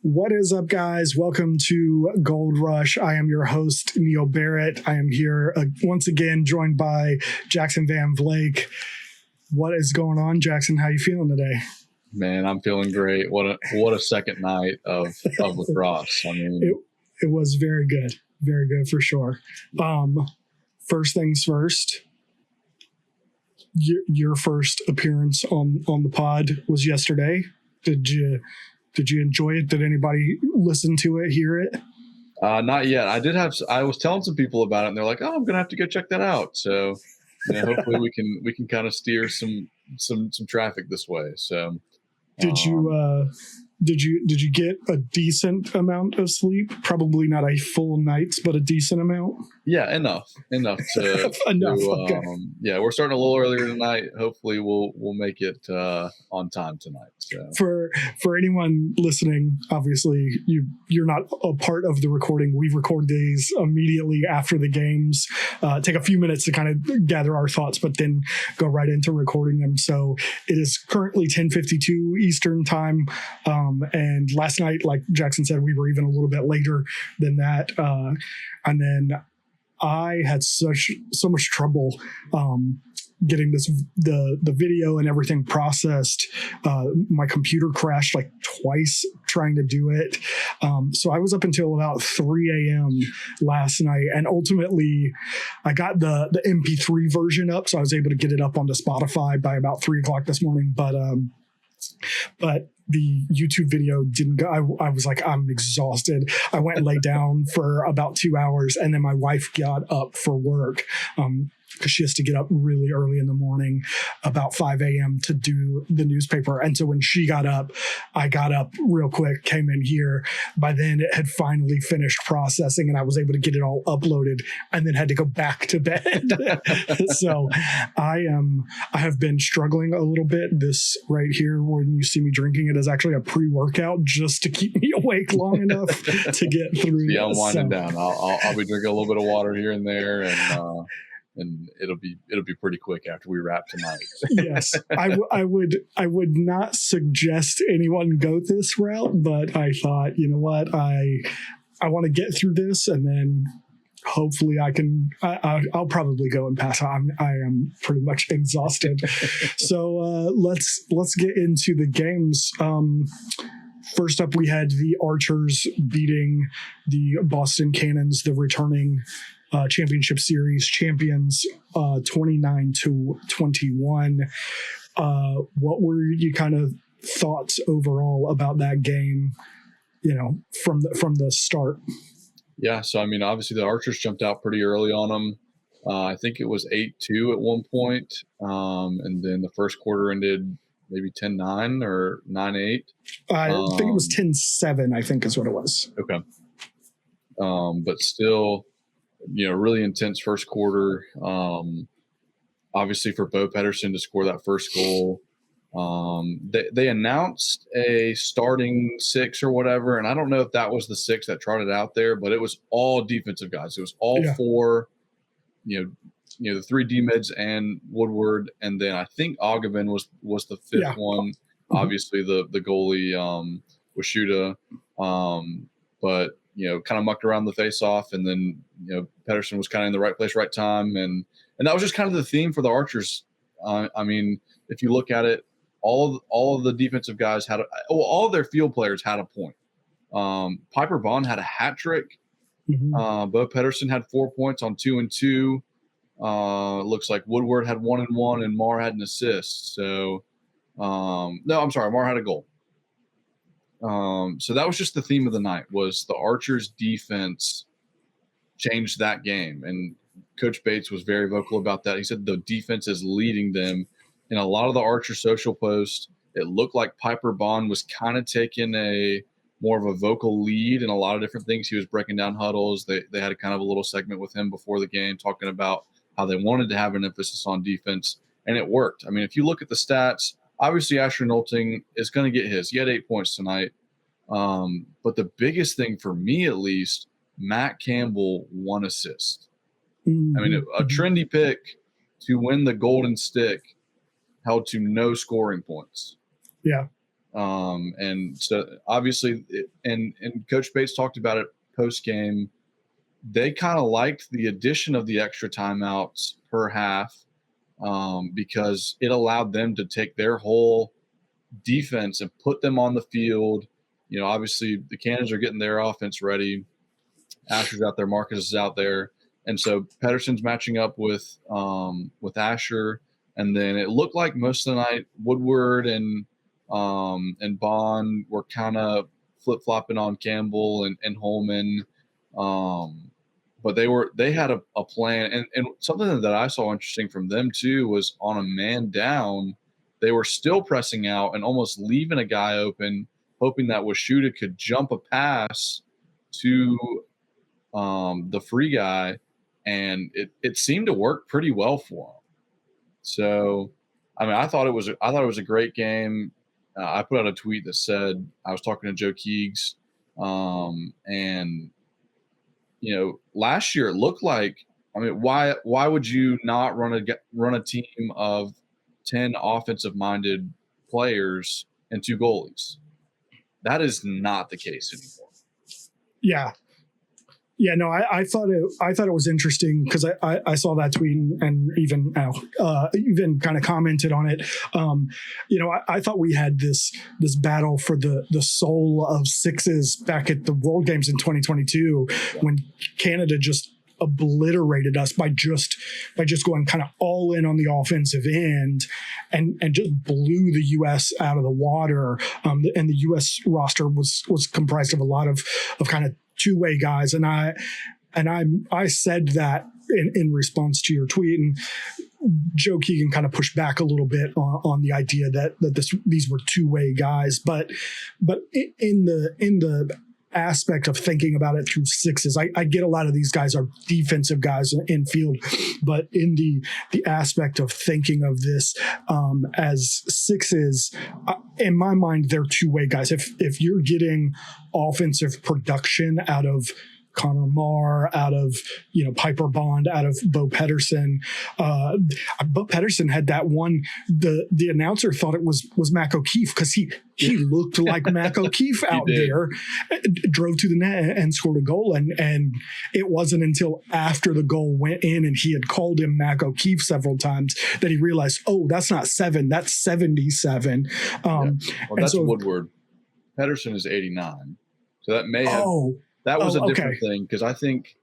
What is up, guys? Welcome to Gold Rush. I am your host, Neil Barrett. I am here once again, joined by Jackson Van Vlake. What is going on, Jackson? How you feeling today? Man, I'm feeling great. What a second night of lacrosse. I mean, it was very good for sure. First things first. Your first appearance on the pod was yesterday. Did you enjoy it? Did anybody listen to it, hear it? Not yet. I was telling some people about it, and they're like, "Oh, I'm gonna have to go check that out." So, hopefully we can kind of steer some traffic this way. So, Did you get a decent amount of sleep? Probably not a full night's, but a decent amount. Yeah, enough to okay. Yeah, we're starting a little earlier tonight. Hopefully, we'll make it on time tonight. So for anyone listening, obviously you're not a part of the recording. We record these immediately after the games. Take a few minutes to kind of gather our thoughts, but then go right into recording them. So it is currently 10:52 Eastern time. And last night, like Jackson said, we were even a little bit later than that. And then I had so much trouble getting the video and everything processed. My computer crashed like twice trying to do it. So I was up until about 3 a.m. last night, and ultimately I got the MP3 version up, so I was able to get it up onto Spotify by about 3 o'clock this morning. But the YouTube video didn't go. I was like, I'm exhausted. I went and lay down for about 2 hours, and then my wife got up for work because she has to get up really early in the morning, about 5 a.m. to do the newspaper. And so when she got up, I got up real quick, came in here. By then it had finally finished processing, and I was able to get it all uploaded, and then had to go back to bed. So I have been struggling a little bit. This right here, when you see me drinking, it is actually a pre-workout just to keep me awake long enough to get through. Yeah, I'm winding down. I'll be drinking a little bit of water here and there, and it'll be pretty quick after we wrap tonight. Yes, I would not suggest anyone go this route, but I thought, you know what, I want to get through this, and then hopefully I'll probably go and pass out. I am pretty much exhausted. So let's get into the games. First up, we had the Archers beating the Boston Cannons, the returning championship series champions, 29-21. What were you kind of thoughts overall about that game, from the start? Yeah, so I mean, obviously the Archers jumped out pretty early on them. I think it was 8-2 at one point, and then the first quarter ended maybe 10-9 or 9-8. I think it was 10-7, I think is what it was. Okay. But still, really intense first quarter. Obviously for Bo Pedersen to score that first goal. They announced a starting six or whatever, and I don't know if that was the six that trotted out there, but it was all defensive guys. It was all four, the three D-mids and Woodward, and then I think Ogden was the fifth one. Obviously the goalie Washuta, but kind of mucked around the face-off, and then Pedersen was kind of in the right place, right time, and that was just kind of the theme for the Archers. I mean, if you look at it, all of the defensive guys all of their field players had a point. Piper Bond had a hat trick. Mm-hmm. Bo Pedersen had 4 points on 2 and 2. Looks like Woodward had 1 and 1, and Marr had an assist. So, no, I'm sorry, Marr had a goal. So that was just the theme of the night, was the Archers' defense changed that game. And Coach Bates was very vocal about that. He said the defense is leading them. In a lot of the Archer social posts, it looked like Piper Bond was kind of taking more of a vocal lead in a lot of different things. He was breaking down huddles. They had a kind of a little segment with him before the game talking about how they wanted to have an emphasis on defense, and it worked. I mean, if you look at the stats, obviously Asher Nolting is going to get his. He had 8 points tonight. But the biggest thing for me, at least, Matt Campbell, 1 assist. Mm-hmm. I mean, a trendy pick to win the Golden Stick held to no scoring points. Yeah. And so obviously, and Coach Bates talked about it post game. They kind of liked the addition of the extra timeouts per half because it allowed them to take their whole defense and put them on the field. Obviously the Cannons are getting their offense ready. Asher's out there, Marcus is out there, and so Pedersen's matching up with Asher. And then it looked like most of the night Woodward and Bond were kind of flip-flopping on Campbell and Holman. But they had a plan. And something that I saw interesting from them too was on a man down, they were still pressing out and almost leaving a guy open, hoping that Washuta could jump a pass to the free guy. And it seemed to work pretty well for him. So, I mean, I thought it was a great game. I put out a tweet that said I was talking to Joe Keegs, and last year it looked like. I mean, why would you not run a team of 10 offensive-minded players and 2 goalies? That is not the case anymore. Yeah. Yeah, no, I thought it was interesting because I saw that tweet and even kind of commented on it. I thought we had this battle for the soul of sixes back at the World Games in 2022 when Canada just obliterated us by just going kind of all in on the offensive end and just blew the U.S. out of the water. And the U.S. roster was comprised of a lot of kind of two-way guys, and I said that in response to your tweet, and Joe Keegan kind of pushed back a little bit on the idea that these were two-way guys, but in the aspect of thinking about it through sixes, I get a lot of these guys are defensive guys in field, but in the aspect of thinking of this as sixes, in my mind, they're two-way guys. If you're getting offensive production out of Connor Marr, out of Piper Bond, out of Bo Pedersen. Bo Pedersen had that one. The announcer thought it was Mac O'Keefe because he looked like Mac O'Keefe out there. Drove to the net and scored a goal, and it wasn't until after the goal went in and he had called him Mac O'Keefe several times that he realized, oh, that's not 7, that's 77. Well, that's Woodward. Pedersen is 89, so that may have. That was a different thing because I think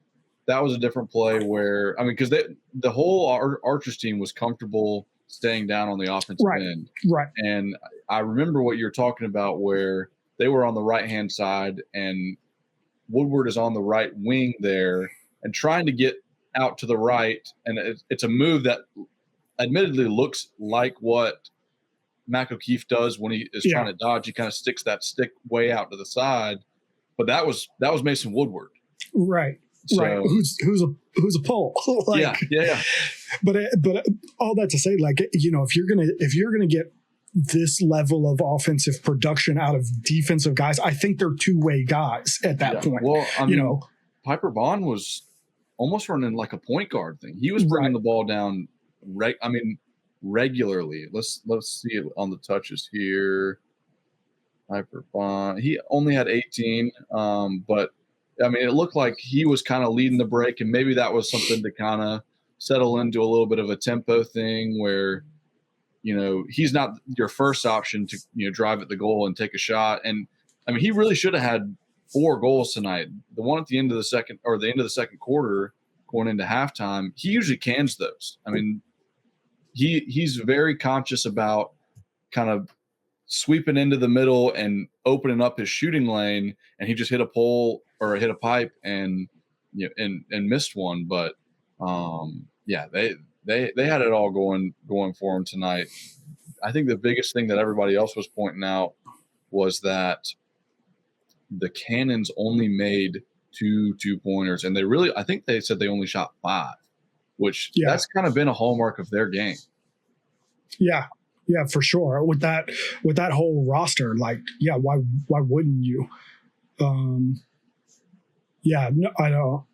that was a different play where, I mean, because the whole Archers team was comfortable staying down on the offensive end. Right. And I remember what you're talking about where they were on the right-hand side and Woodward is on the right wing there and trying to get out to the right. And it's a move that admittedly looks like what Mac O'Keefe does when he is trying to dodge. He kind of sticks that stick way out to the side. But that was Mason Woodward, right? So, right. Who's a pole? Yeah. But all that to say, if you're gonna get this level of offensive production out of defensive guys, I think they're two-way guys at that point. Well, I mean, Piper Bond was almost running like a point guard thing. He was bringing the ball down, regularly. Let's see it on the touches here. Piper Bond. He only had 18, but I mean, it looked like he was kind of leading the break, and maybe that was something to kind of settle into a little bit of a tempo thing where, he's not your first option to drive at the goal and take a shot. And I mean, he really should have had 4 goals tonight. The one at the end of the second quarter, going into halftime, he usually cans those. I mean, he's very conscious about kind of sweeping into the middle and opening up his shooting lane, and he just hit a pole or hit a pipe and missed one. But they had it all going for him tonight. I think the biggest thing that everybody else was pointing out was that the Cannons only made 2 2-pointers, and I think they said they only shot 5, which that's kind of been a hallmark of their game. Yeah. Yeah, for sure. With that whole roster, why wouldn't you? No, I know.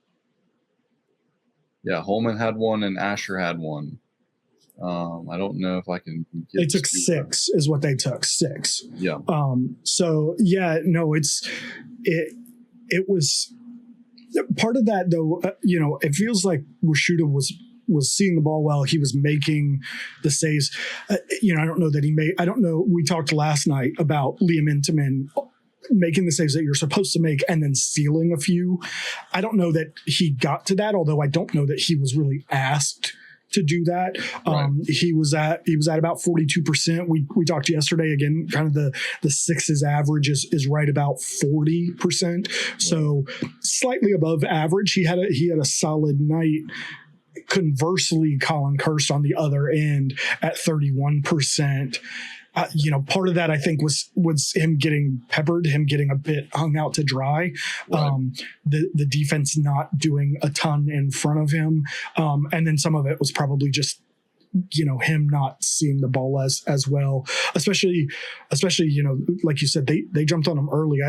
Yeah, Holman had one and Asher had one. I don't know if I can get They took 6 is what they took. 6. Yeah. So yeah, no, it was part of that though. It feels like Washuta was seeing the ball well. He was making the saves. I don't know that he made. I don't know. We talked last night about Liam Intamin making the saves that you're supposed to make and then stealing a few. I don't know that he got to that, although I don't know that he was really asked to do that. Right. He was at about 42%. We talked yesterday again, kind of the sixes average is right about 40%. So slightly above average. He had a solid night. Conversely, Colin Kirst on the other end at 31%. Part of that I think was him getting peppered, him getting a bit hung out to dry. Right. The defense not doing a ton in front of him, and then some of it was probably just him not seeing the ball as well. Especially like you said, they jumped on him early.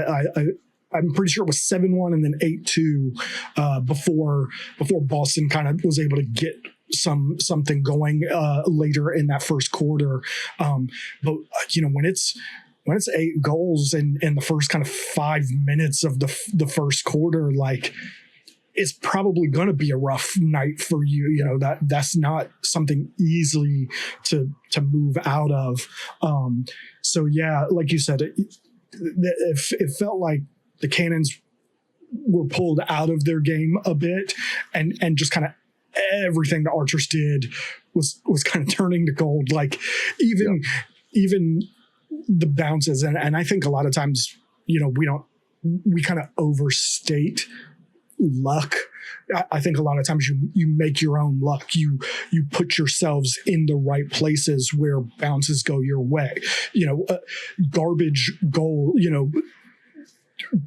I'm pretty sure it was 7-1 and then 8-2 before Boston kind of was able to get something going later in that first quarter. But when it's 8 goals in the first kind of 5 minutes of the first quarter, like it's probably going to be a rough night for you. That's not something easily to move out of. So yeah, like you said, it felt like the Cannons were pulled out of their game a bit, and just kind of everything the Archers did was kind of turning to gold. Like even the bounces, and I think a lot of times we kind of overstate luck. I think a lot of times you make your own luck. You put yourselves in the right places where bounces go your way. Garbage goal.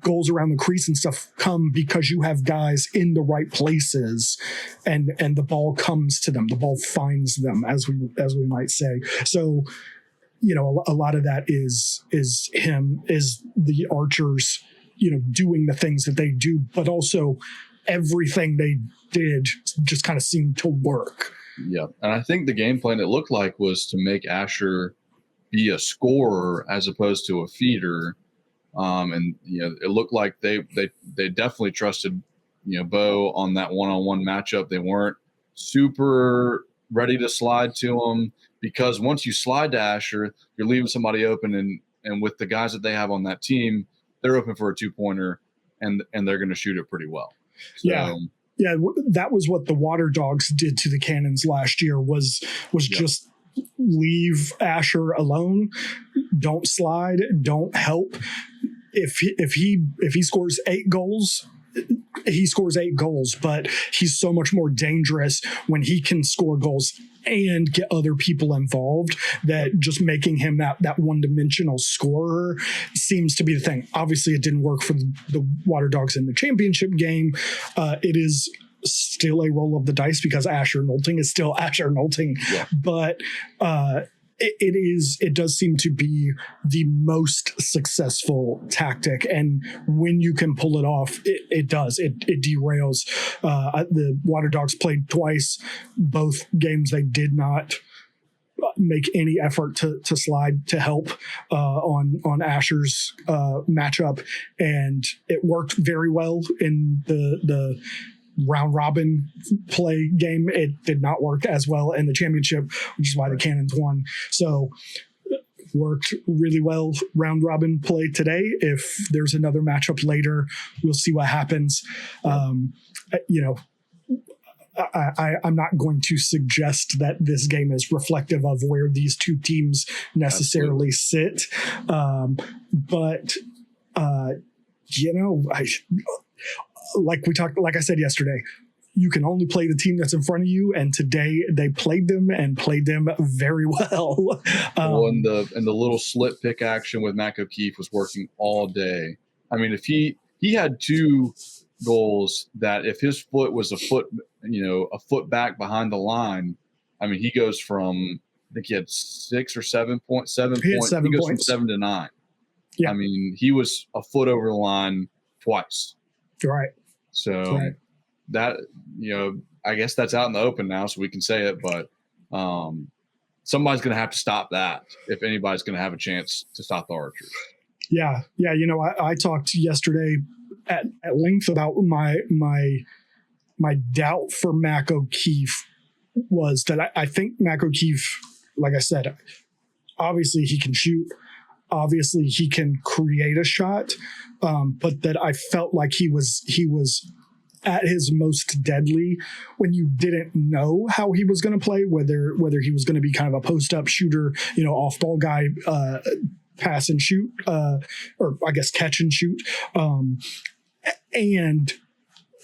Goals around the crease and stuff come because you have guys in the right places, and the ball comes to them. The ball finds them, as we might say. So, a lot of that is the Archers, doing the things that they do, but also everything they did just kind of seemed to work. Yeah, and I think the game plan it looked like was to make Asher be a scorer as opposed to a feeder. And it looked like they definitely trusted Bo on that one-on-one matchup. They weren't super ready to slide to him, because once you slide to Asher, you're leaving somebody open, and with the guys that they have on that team, they're open for a 2-pointer, and they're going to shoot it pretty well. So, yeah, that was what the Water Dogs did to the Cannons last year. Was just leave Asher alone. Don't slide. Don't help. If he scores 8 goals, he scores 8 goals. But he's so much more dangerous when he can score goals and get other people involved, that just making him that one-dimensional scorer seems to be the thing. Obviously, it didn't work for the Water Dogs in the championship game. It is still a roll of the dice because Asher Nolting is still Asher Nolting. Yeah. But it does seem to be the most successful tactic, and when you can pull it off, it does. It derails. The Water Dogs played twice. Both games they did not make any effort to slide to help on Asher's matchup, and it worked very well in the round robin play game. It did not work as well in the championship, which is why the Cannons won. So worked really well round robin play today. If there's another matchup later, we'll see what happens. I'm not going to suggest that this game is reflective of where these two teams necessarily sit. But like I said yesterday, you can only play the team that's in front of you, and today they played them very well. And the little slit pick action with Mac O'Keefe was working all day. I mean, if he had 2 goals that if his foot was a foot back behind the line, I mean, he goes from, I think he had 6 or 7 points. 7 points. He goes from 7 to 9. Yeah. I mean, he was a foot over the line twice. Right. So that, I guess that's out in the open now, so we can say it, but Somebody's going to have to stop that if anybody's going to have a chance to stop the Archers. Yeah. I talked yesterday at length about my doubt for Mac O'Keefe was that I think Mac O'Keefe, like I said, obviously he can shoot. Obviously he can create a shot, but that I felt like he was at his most deadly when you didn't know how he was going to play, whether he was going to be kind of a post-up shooter, off ball guy, pass and shoot, or I guess catch and shoot, and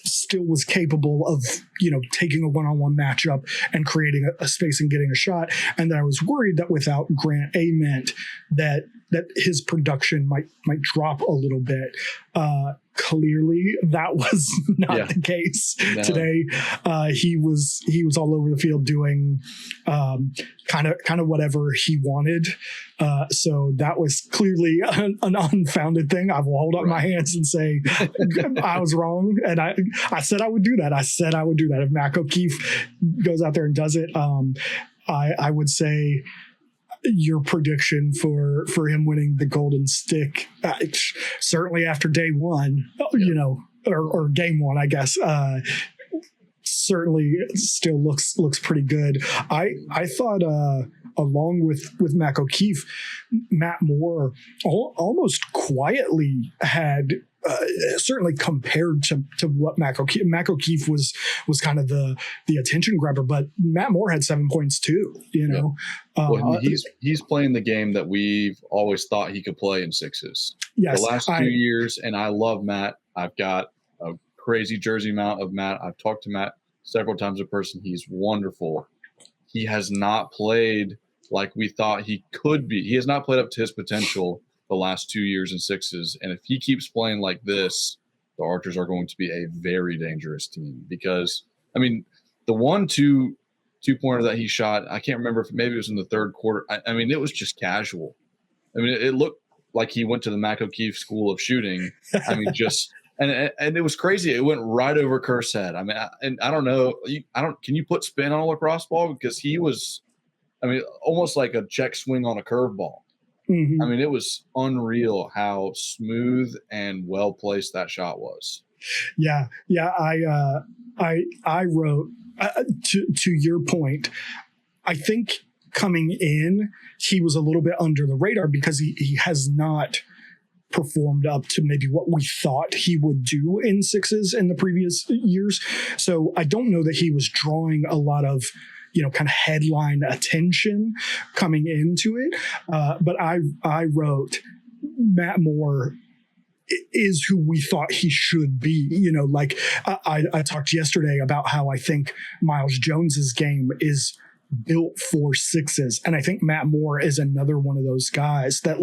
still was capable of, taking a one-on-one matchup and creating a space and getting a shot. And that I was worried that without Grant Ament, that his production might drop a little bit. Clearly that was not the case today. He was all over the field doing kind of whatever he wanted. So that was clearly an unfounded thing. I will hold up my hands and say I was wrong. And I said I would do that. If Mac O'Keefe goes out there and does it, I would say your prediction for him winning the Golden Stick, certainly after day one, or game one, I guess, certainly still looks pretty good. I thought along with Mac O'Keefe, Matt Moore almost quietly had certainly compared to what Mac O'Keefe was kind of the attention grabber, but Matt Moore had 7 points too. Well, he's playing the game that we've always thought he could play in sixes. Yes, the last 2 years, and I love Matt. I've got a crazy jersey mount of Matt. I've talked to Matt several times in person. He's wonderful. He has not played like we thought he could be. He has not played up to his potential the last 2 years in sixes. And if he keeps playing like this, the Archers are going to be a very dangerous team because, the 1-2 2-pointer that he shot, I can't remember if maybe it was in the third quarter. It was just casual. It looked like he went to the Mac O'Keefe school of shooting. And it was crazy. It went right over Kerr's head. I don't know. Can you put spin on a lacrosse ball? Because he was, almost like a check swing on a curveball. Mm-hmm. It was unreal how smooth and well placed that shot was. Yeah. I wrote to your point. I think coming in, he was a little bit under the radar because he has not performed up to maybe what we thought he would do in sixes in the previous years. So I don't know that he was drawing a lot of kind of headline attention coming into it. But I wrote Matt Moore is who we thought he should be. I talked yesterday about how I think Miles Jones's game is built for sixes. And I think Matt Moore is another one of those guys that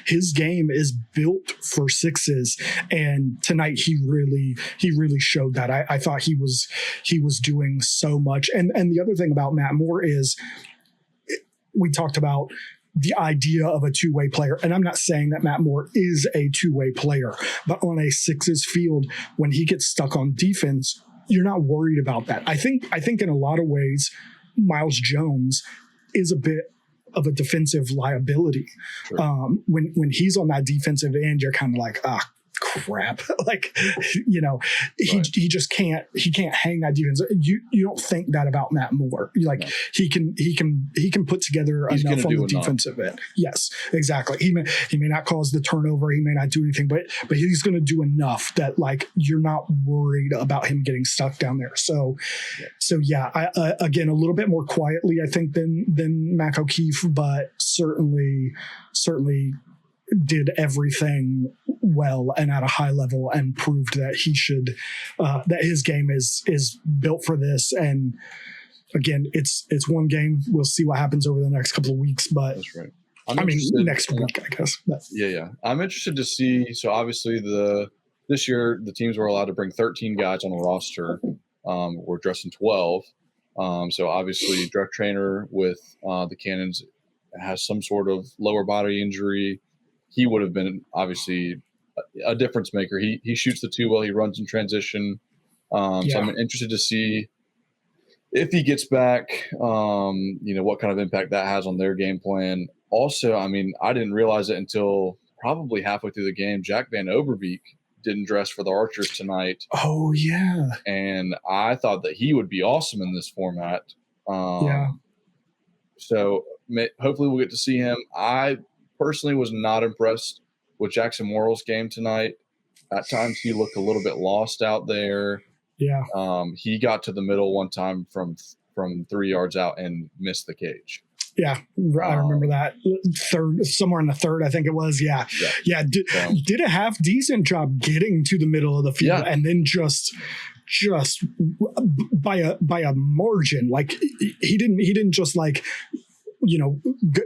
his game is built for sixes. And tonight he really showed that. I thought he was doing so much. And the other thing about Matt Moore is we talked about the idea of a two-way player. And I'm not saying that Matt Moore is a two-way player, but on a sixes field, when he gets stuck on defense, you're not worried about that. I think in a lot of ways, Miles Jones is a bit of a defensive liability. Sure. When he's on that defensive end, you're kind of like, crap. He just can't hang that defense. You don't think that about Matt Moore. He can put together enough on the defensive end. Yes, exactly. He may not cause the turnover. He may not do anything, but he's going to do enough that you're not worried about him getting stuck down there. So I, again, a little bit more quietly, I think, than Mac O'Keefe, but certainly did everything well and at a high level and proved that he should, that his game is built for this. And again, it's one game. We'll see what happens over the next couple of weeks, but that's right. Next week, I guess. But. Yeah. I'm interested to see. So obviously this year the teams were allowed to bring 13 guys on the roster. We're dressing 12. So obviously Dirk Trainer with the Cannons has some sort of lower body injury. He would have been obviously a difference maker. He shoots the two well. He runs in transition. So I'm interested to see if he gets back, what kind of impact that has on their game plan. Also, I mean, I didn't realize it until probably halfway through the game. Jack Van Overbeek didn't dress for the Archers tonight. Oh, yeah. And I thought that he would be awesome in this format. Yeah. So hopefully we'll get to see him. I personally was not impressed with Jackson Morrill's game tonight. At times he looked a little bit lost out there. Yeah. He got to the middle one time from 3 yards out and missed the cage. Yeah, I remember that. Somewhere in the third, I think it was. Yeah. Did a half decent job getting to the middle of the field, and then just by a margin. Like he didn't just like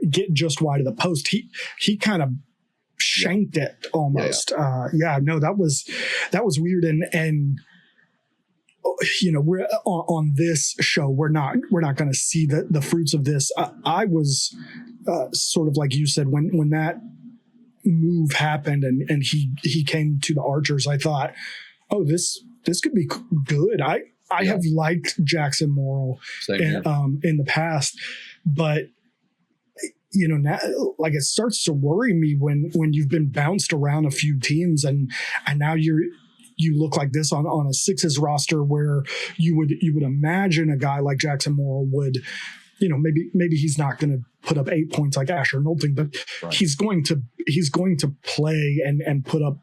get just wide of the post. He kind of shanked it almost. No, that was weird, and we're on this show. We're not going to see the fruits of this. I was sort of like you said when that move happened and he came to the Archers. I thought, oh, this could be good. I have liked Jackson Morrill in the past, but now, like, it starts to worry me when you've been bounced around a few teams and now you look like this on a Sixes roster where you would imagine a guy like Jackson Morrill would, maybe he's not going to put up 8 points like Asher Nolting, but he's going to play and put up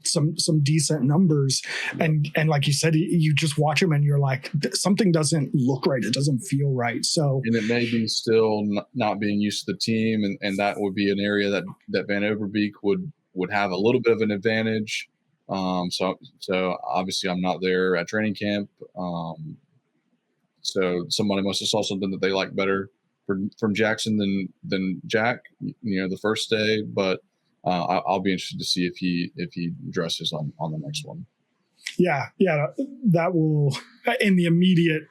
some decent numbers. And like you said, you just watch him and you're like, something doesn't look right. It doesn't feel right. So, and it may be still not being used to the team. And that would be an area that Van Overbeek would have a little bit of an advantage. So obviously I'm not there at training camp. So somebody must have saw something that they like better from Jackson than Jack, the first day, but, I'll be interested to see if he dresses on the next one. Yeah. That will, in the immediate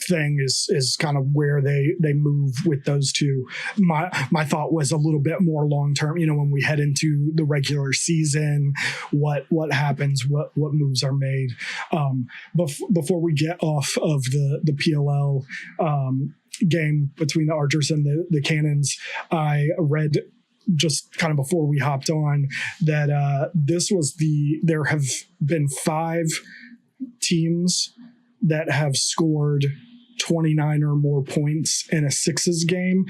thing is kind of where they move with those two. My thought was a little bit more long-term, when we head into the regular season, what happens, what moves are made. Before we get off of the PLL, game between the Archers and the Cannons, I read just kind of before we hopped on that there have been 5 teams that have scored 29 or more points in a Sixes game.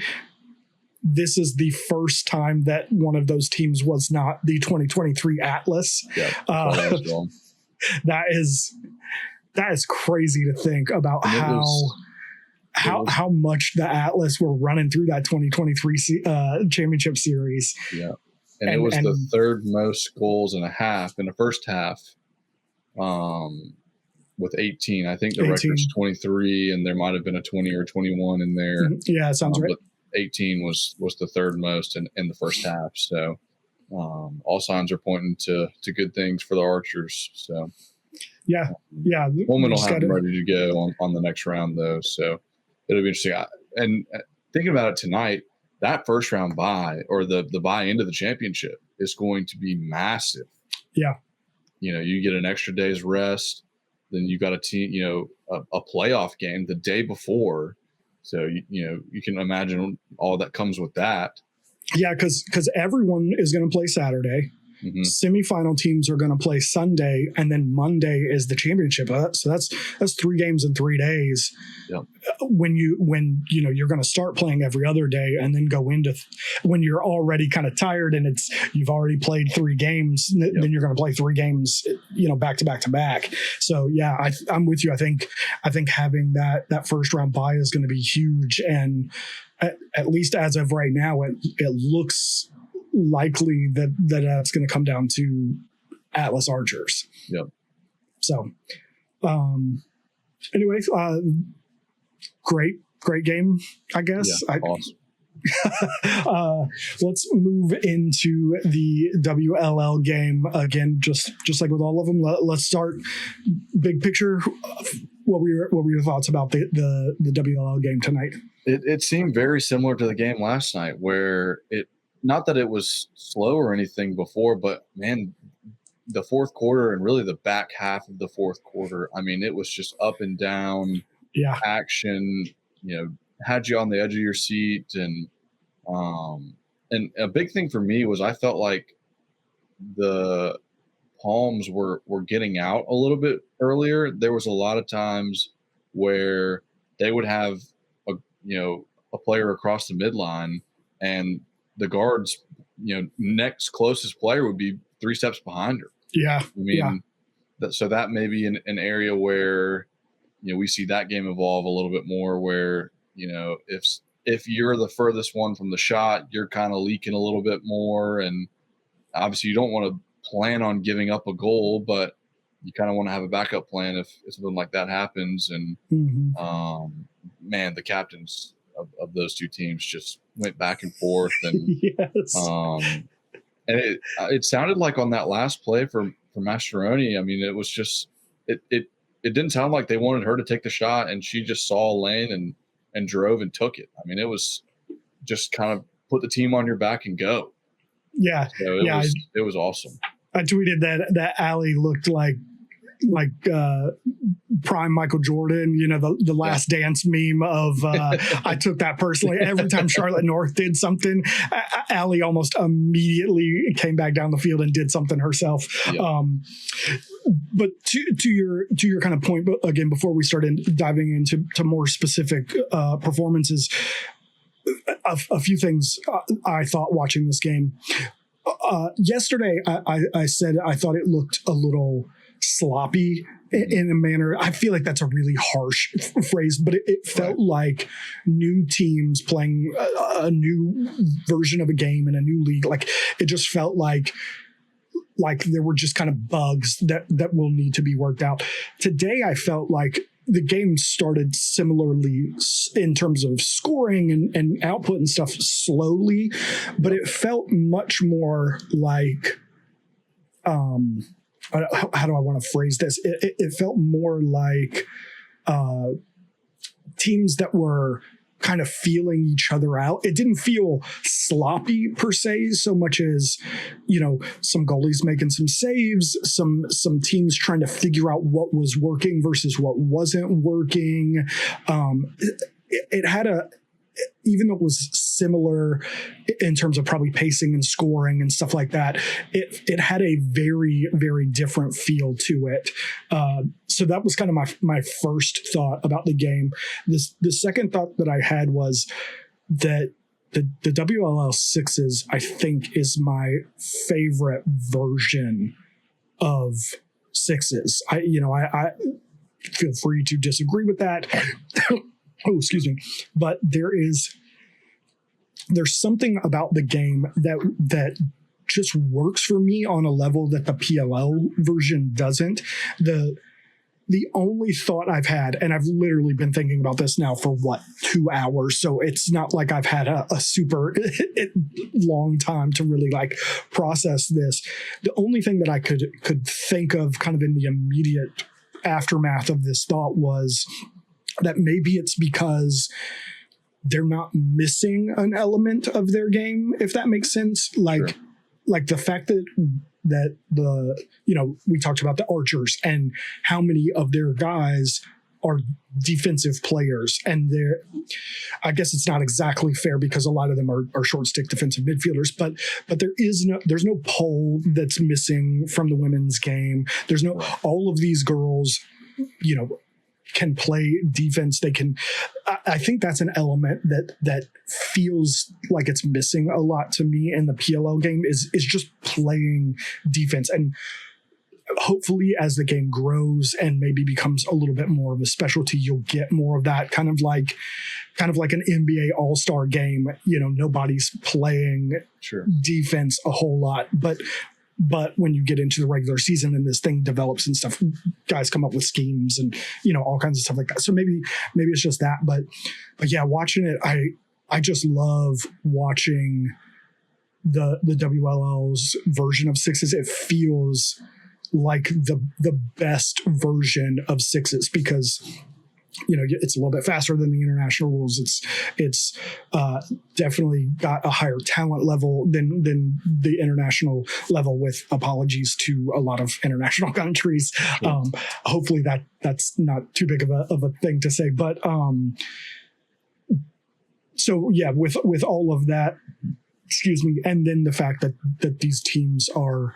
This is the first time that one of those teams was not the 2023 Atlas. That is crazy to think about how much the Atlas were running through that 2023 championship series. Yeah. And it was the third most goals in a half in the first half, with 18. I think the record's 23, and there might have been a 20 or 21 in there. Yeah, it sounds right. But 18 was the third most in the first half. So all signs are pointing to good things for the Archers. So yeah. Woman will have them ready to go on the next round, though. So it'll be interesting. And thinking about it tonight, that first round bye or the bye into the championship is going to be massive. Yeah. You get an extra day's rest, then you got a team, a playoff game the day before. So, you can imagine all that comes with that. Yeah. Cause everyone is going to play Saturday. Mm-hmm. Semifinal teams are going to play Sunday, and then Monday is the championship. So that's 3 games in 3 days. Yep. When you're going to start playing every other day, and then go into when you're already kind of tired and you've already played 3 games, yep. Then you're going to play 3 games, back to back to back. So yeah, I'm with you. I think having that first round bye is going to be huge, and at least as of right now, it looks likely that's going to come down to Atlas Archers. Yep. So, anyway, great game, I guess. Yeah, awesome. Let's move into the WLL game again. Just like with all of them, let's start big picture. What were your thoughts about the WLL game tonight? It seemed very similar to the game last night, where not that it was slow or anything before, but man, the fourth quarter and really the back half of the fourth quarter, I mean, it was just up and down. action, had you on the edge of your seat. And a big thing for me was I felt like the Palms were getting out a little bit earlier. There was a lot of times where they would have a player across the midline, and the guards, next closest player would be 3 steps behind her. Yeah. I mean, so that may be an area where, we see that game evolve a little bit more where, if you're the furthest one from the shot, you're kind of leaking a little bit more. And obviously you don't want to plan on giving up a goal, but you kind of want to have a backup plan if something like that happens. And man, the captains of those two teams just went back and forth. And yes. And it sounded like on that last play for Mascheroni, I mean, it was just it didn't sound like they wanted her to take the shot, and she just saw a lane and drove and took it. I mean, it was just kind of put the team on your back and go. Yeah. So it was awesome. I tweeted that Allie looked like prime Michael Jordan, the Last Dance meme of I took that personally. Every time Charlotte North did something, Allie almost immediately came back down the field and did something herself. Yeah. But to your kind of point again, before we started diving into more specific performances, a few things I thought watching this game. Yesterday, I said I thought it looked a little sloppy in a manner. I feel like that's a really harsh phrase, but it felt like new teams playing a new version of a game in a new league. Like it just felt like there were just kind of bugs that will need to be worked out. Today, I felt like the game started similarly in terms of scoring and output and stuff slowly, but it felt much more like, how do I want to phrase this? It felt more like teams that were kind of feeling each other out. It didn't feel sloppy per se, so much as, some goalies making some saves, some teams trying to figure out what was working versus what wasn't working. It had even though it was similar in terms of probably pacing and scoring and stuff like that, it had a very, very different feel to it. So that was kind of my first thought about the game. The second thought that I had was that the WLL 6s, I think, is my favorite version of 6s. I feel free to disagree with that. Oh, excuse me. But there's something about the game that just works for me on a level that the PLL version doesn't. The only thought I've had, and I've literally been thinking about this now for 2 hours, so it's not like I've had a super long time to really process this. The only thing that I could think of kind of in the immediate aftermath of this thought was that maybe it's because they're not missing an element of their game, if that makes sense. Like the fact that we talked about the Archers and how many of their guys are defensive players, and I guess it's not exactly fair because a lot of them are short stick defensive midfielders, but there's no pole that's missing from the women's game. There's no, all of these girls, can play defense. They can, I think that's an element that feels like it's missing a lot to me in the PLL game is just playing defense. And hopefully as the game grows and maybe becomes a little bit more of a specialty, you'll get more of that kind of like an NBA all-star game. Nobody's playing defense a whole lot, but when you get into the regular season and this thing develops and stuff, guys come up with schemes and, all kinds of stuff like that. So maybe it's just that, but yeah, watching it, I just love watching the WLL's version of 6s. It feels like the best version of 6s because it's a little bit faster than the international rules. It's definitely got a higher talent level than the international level, with apologies to a lot of international countries. Hopefully that's not too big of a thing to say, but so yeah, with all of that, excuse me, and then the fact that these teams are,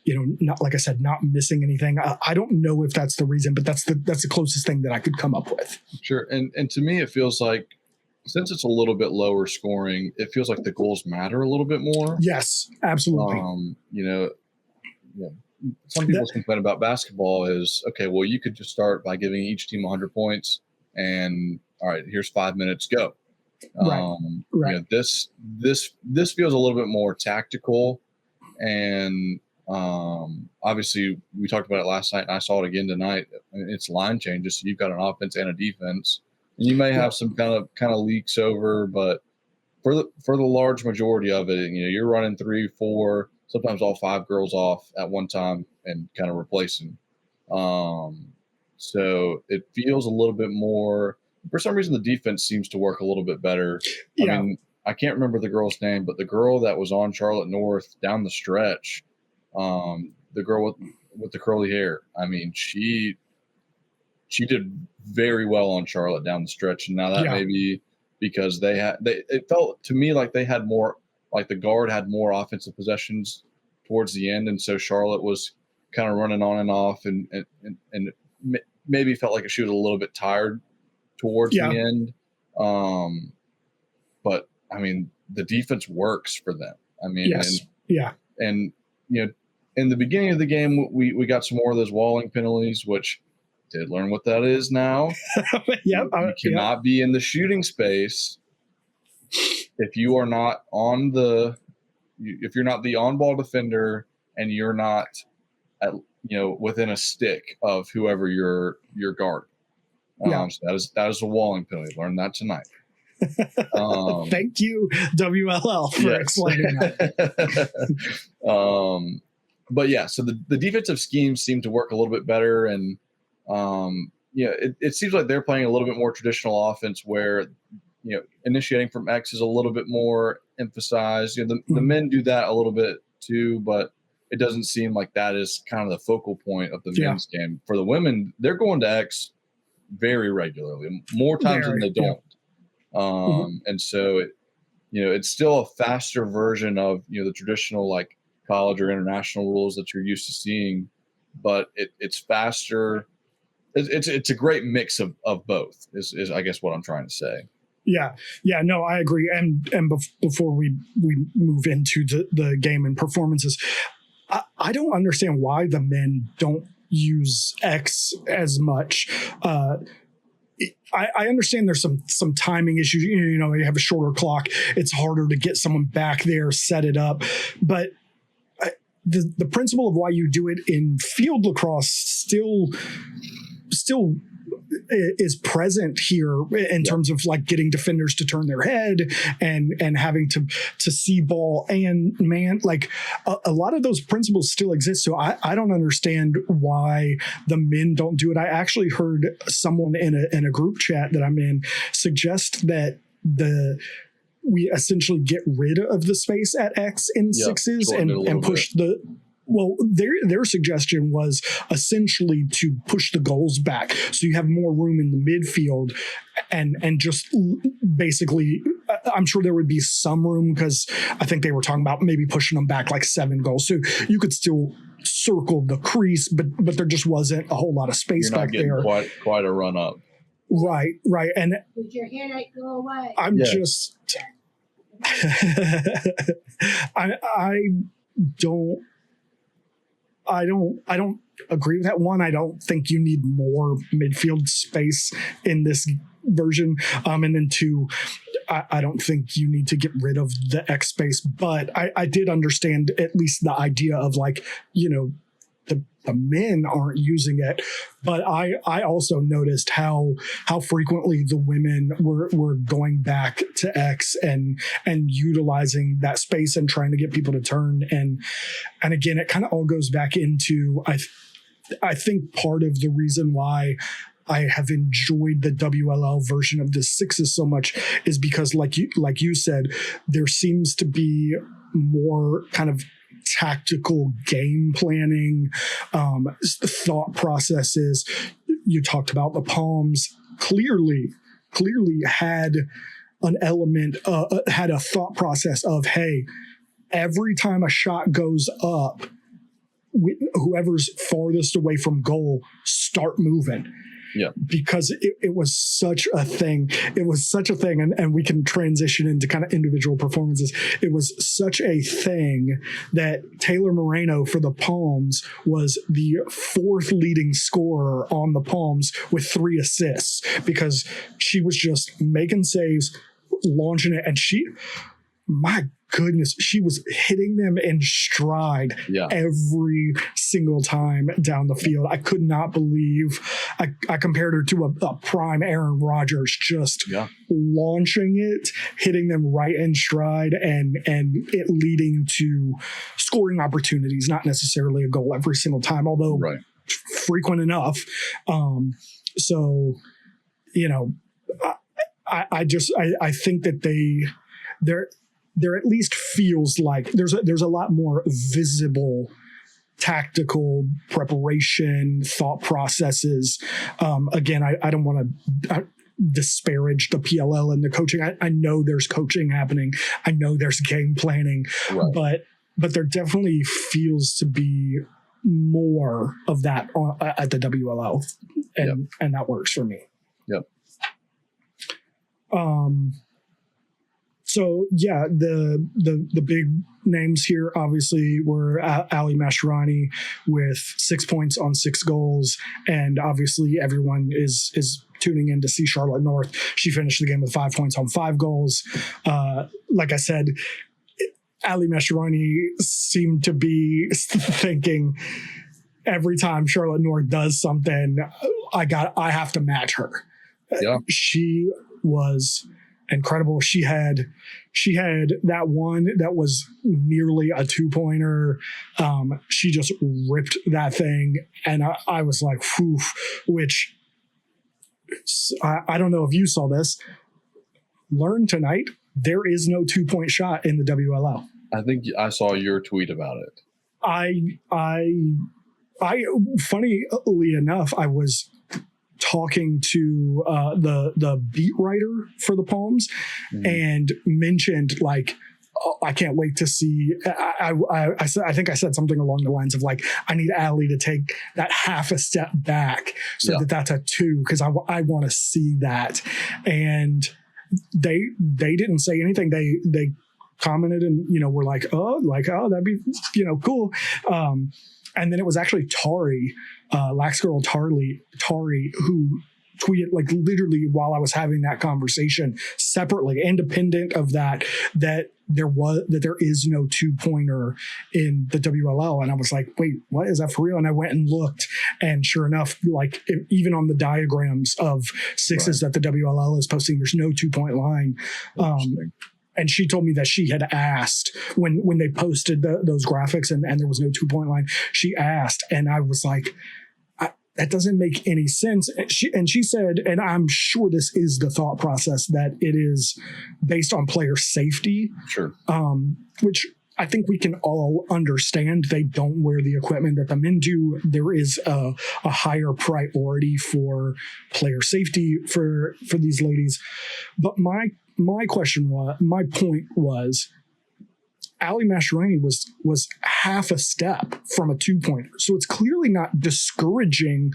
not, like I said, not missing anything. I don't know if that's the reason, but that's the closest thing that I could come up with. Sure. And to me, it feels like, since it's a little bit lower scoring, it feels like the goals matter a little bit more. Yes, absolutely. Some people's complaint about basketball is, okay, well, you could just start by giving each team 100 points and, all right, here's 5 minutes, go. Right. This feels a little bit more tactical, and obviously we talked about it last night, and I saw it again tonight. It's line changes, so you've got an offense and a defense, and you may have some kind of leaks over, but for the large majority of it, you're running 3, 4, sometimes all 5 girls off at one time and kind of replacing. So it feels a little bit more. For some reason, the defense seems to work a little bit better. Yeah. I mean, I can't remember the girl's name, but the girl that was on Charlotte North down the stretch, the girl with the curly hair, I mean, she did very well on Charlotte down the stretch. And now that may be because it felt to me like they had more, like the guard had more offensive possessions towards the end. And so Charlotte was kind of running on and off, and maybe felt like she was a little bit tired towards the end. But I mean, the defense works for them. I mean, and in the beginning of the game, we got some more of those walling penalties, which did learn what that is now. You cannot be in the shooting space if you are not if you're not the on-ball defender and you're not within a stick of whoever your guard. So that is a walling penalty. Learned that tonight. Thank you, WLL, for explaining that. But yeah, so the defensive schemes seem to work a little bit better, and it seems like they're playing a little bit more traditional offense where initiating from X is a little bit more emphasized. The men do that a little bit too, but it doesn't seem like that is kind of the focal point of the men's game. For the women, they're going to X very regularly, more times than they don't. And so it's still a faster version of the traditional like college or international rules that you're used to seeing, but it's faster. It's a great mix of both is I guess what I'm trying to say. No, I agree. And before we move into the game and performances, I don't understand why the men don't use X as much. I understand there's some timing issues. You have a shorter clock. It's harder to get someone back there, set it up. But the principle of why you do it in field lacrosse still is present here in terms of like getting defenders to turn their head and having to see ball and man, like a lot of those principles still exist. So I don't understand why the men don't do it. I actually heard someone in a group chat that I'm in suggest that we essentially get rid of the space at X in sixes and push their suggestion was essentially to push the goals back so you have more room in the midfield and just basically, I'm sure there would be some room because I think they were talking about maybe pushing them back like 7 goals. So you could still circle the crease, but there just wasn't a whole lot of space back there. Quite a run up. Right. And did your headache go away? I'm just, I don't agree with that one. I don't think you need more midfield space in this version. And then 2, I don't think you need to get rid of the X space, but I did understand at least the idea of like, the men aren't using it, but I also noticed how frequently the women were going back to X and utilizing that space and trying to get people to turn. And again, it kind of all goes back into, I think part of the reason why I have enjoyed the WLL version of the sixes so much is because, like you said, there seems to be more kind of tactical game planning, thought processes. You talked about the Palms. Clearly had an element, had a thought process of, hey, every time a shot goes up, whoever's farthest away from goal, start moving. Yeah. Because it was such a thing. It was such a thing. And we can transition into kind of individual performances. It was such a thing that Taylor Moreno for the Palms was the fourth leading scorer on the Palms with 3 assists because she was just making saves, launching it. And my goodness, she was hitting them in stride every single time down the field. I could not believe I compared her to a prime Aaron Rodgers, just launching it, hitting them right in stride, and it leading to scoring opportunities, not necessarily a goal every single time, although frequent enough. So, you know, I think that there at least feels like there's a lot more visible tactical preparation, thought processes. Again, I don't want to disparage the PLL and the coaching. I know there's coaching happening. I know there's game planning, but there definitely feels to be more of that at the WLL, and that works for me. Yep. So yeah, the big names here obviously were Ali Masharani with 6 points on 6 goals, and obviously everyone is tuning in to see Charlotte North. She finished the game with 5 points on 5 goals. Like I said, Ali Masharani seemed to be thinking every time Charlotte North does something, I have to match her. Yeah, she was incredible. She had that one that was nearly a 2-pointer. She just ripped that thing, and I was like, whew, which I don't know if you saw this. Learn tonight, there is no 2-point shot in the WLL. I think I saw your tweet about it. I funnily enough, I was talking to the beat writer for the Palms and mentioned, like, oh, I can't wait to see. I think I said something along the lines of, like, I need Ali to take that half a step back so that's a 2, because I want to see that. And they didn't say anything. They commented and, were like, oh, that'd be, cool. And then it was actually Tari, Lax Girl Tari, who tweeted, like, literally while I was having that conversation separately, independent of that there is no 2-pointer in the WLL. And I was like, wait, what, is that for real? And I went and looked, and sure enough, like, even on the diagrams of sixes that the WLL is posting, there's no 2-point line. And she told me that she had asked when they posted those graphics and there was no 2-point line. She asked, and I was like, that doesn't make any sense. And she said, and I'm sure this is the thought process, that it is based on player safety. Sure. Which I think we can all understand. They don't wear the equipment that the men do. There is a higher priority for player safety for these ladies. But my point was, Ali Masharani was half a step from a 2-pointer. So it's clearly not discouraging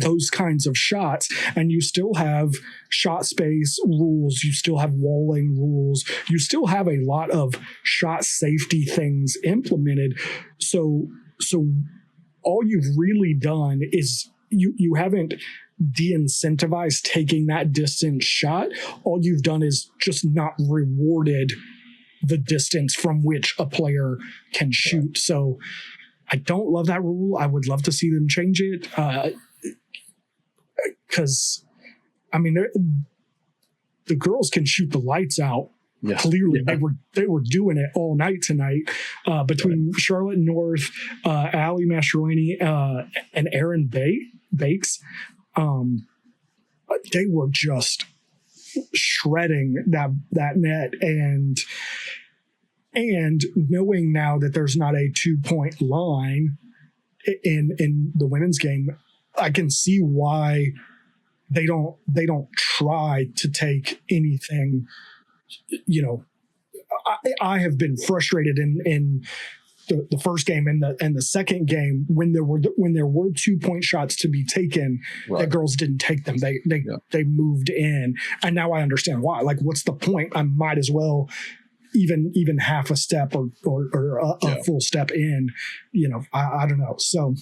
those kinds of shots. And you still have shot space rules. You still have walling rules. You still have a lot of shot safety things implemented. So all you've really done is you haven't de-incentivized taking that distance shot. All you've done is just not rewarded the distance from which a player can shoot. So I don't love that rule. I would love to see them change it. Because, I mean, the girls can shoot the lights out. Yeah. Clearly, they were doing it all night tonight between Charlotte North, Ali Masharani, and Erin Bakes. they were just shredding that net, and knowing now that there's not a 2-point line in the women's game, I can see why they don't try to take anything. You know, I have been frustrated in the first game and the second game when there were 2-point shots to be taken. Right. The girls didn't take them. They moved in, and now I understand why. Like, what's the point? I might as well even half a step or a full step in. You know, I don't know. So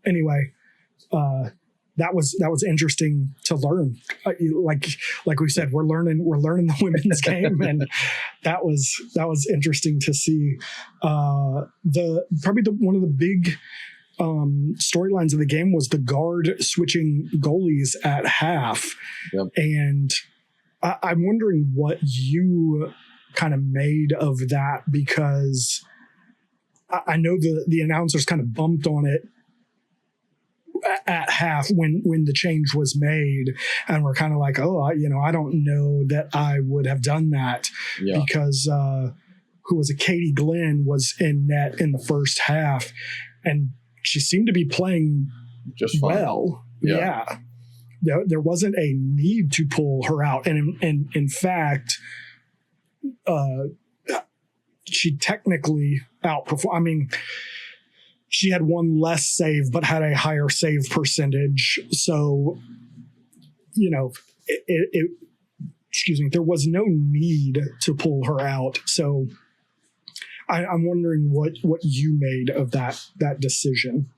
anyway, that was interesting to learn. Like we said, we're learning the women's game, and that was interesting to see. Probably one of the big storylines of the game was the guard switching goalies at half. Yep. And I'm wondering what you kind of made of that, because I know the announcers kind of bumped on it at half when the change was made, and we're kind of like, I don't know that I would have done that. Yeah. Because who was it? Katie Glenn was in net in the first half, and she seemed to be playing just fine. well. Yeah. There wasn't a need to pull her out, and in fact, she technically outperformed. I mean, she had one less save, but had a higher save percentage. So, you know, there was no need to pull her out. So I'm wondering what you made of that decision.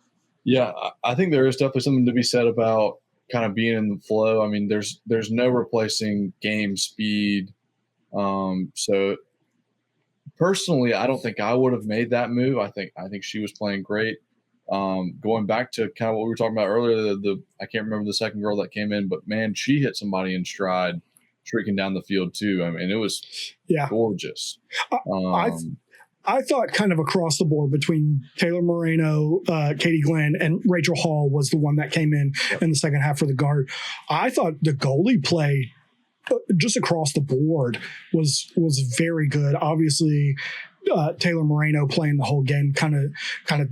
Yeah, I think there is definitely something to be said about kind of being in the flow. I mean, there's no replacing game speed. So personally, I don't think I would have made that move. I think she was playing great. Going back to kind of what we were talking about earlier, I can't remember the second girl that came in, but man, she hit somebody in stride, streaking down the field too. I mean, it was gorgeous. I thought kind of across the board between Taylor Moreno, Katie Glenn, and Rachel Hall was the one that came in the second half for the guard. I thought the goalie play just across the board was very good. Obviously, Taylor Moreno playing the whole game kind of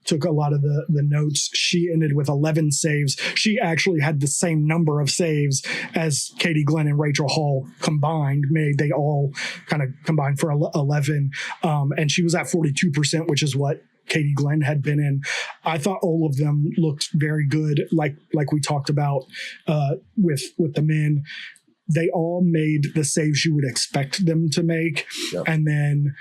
took a lot of the notes. She ended with 11 saves. She actually had the same number of saves as Katie Glenn and Rachel Hall combined. They all kind of combined for 11. And she was at 42%, which is what Katie Glenn had been in. I thought all of them looked very good. Like we talked about with the men, they all made the saves you would expect them to make. Yep. And then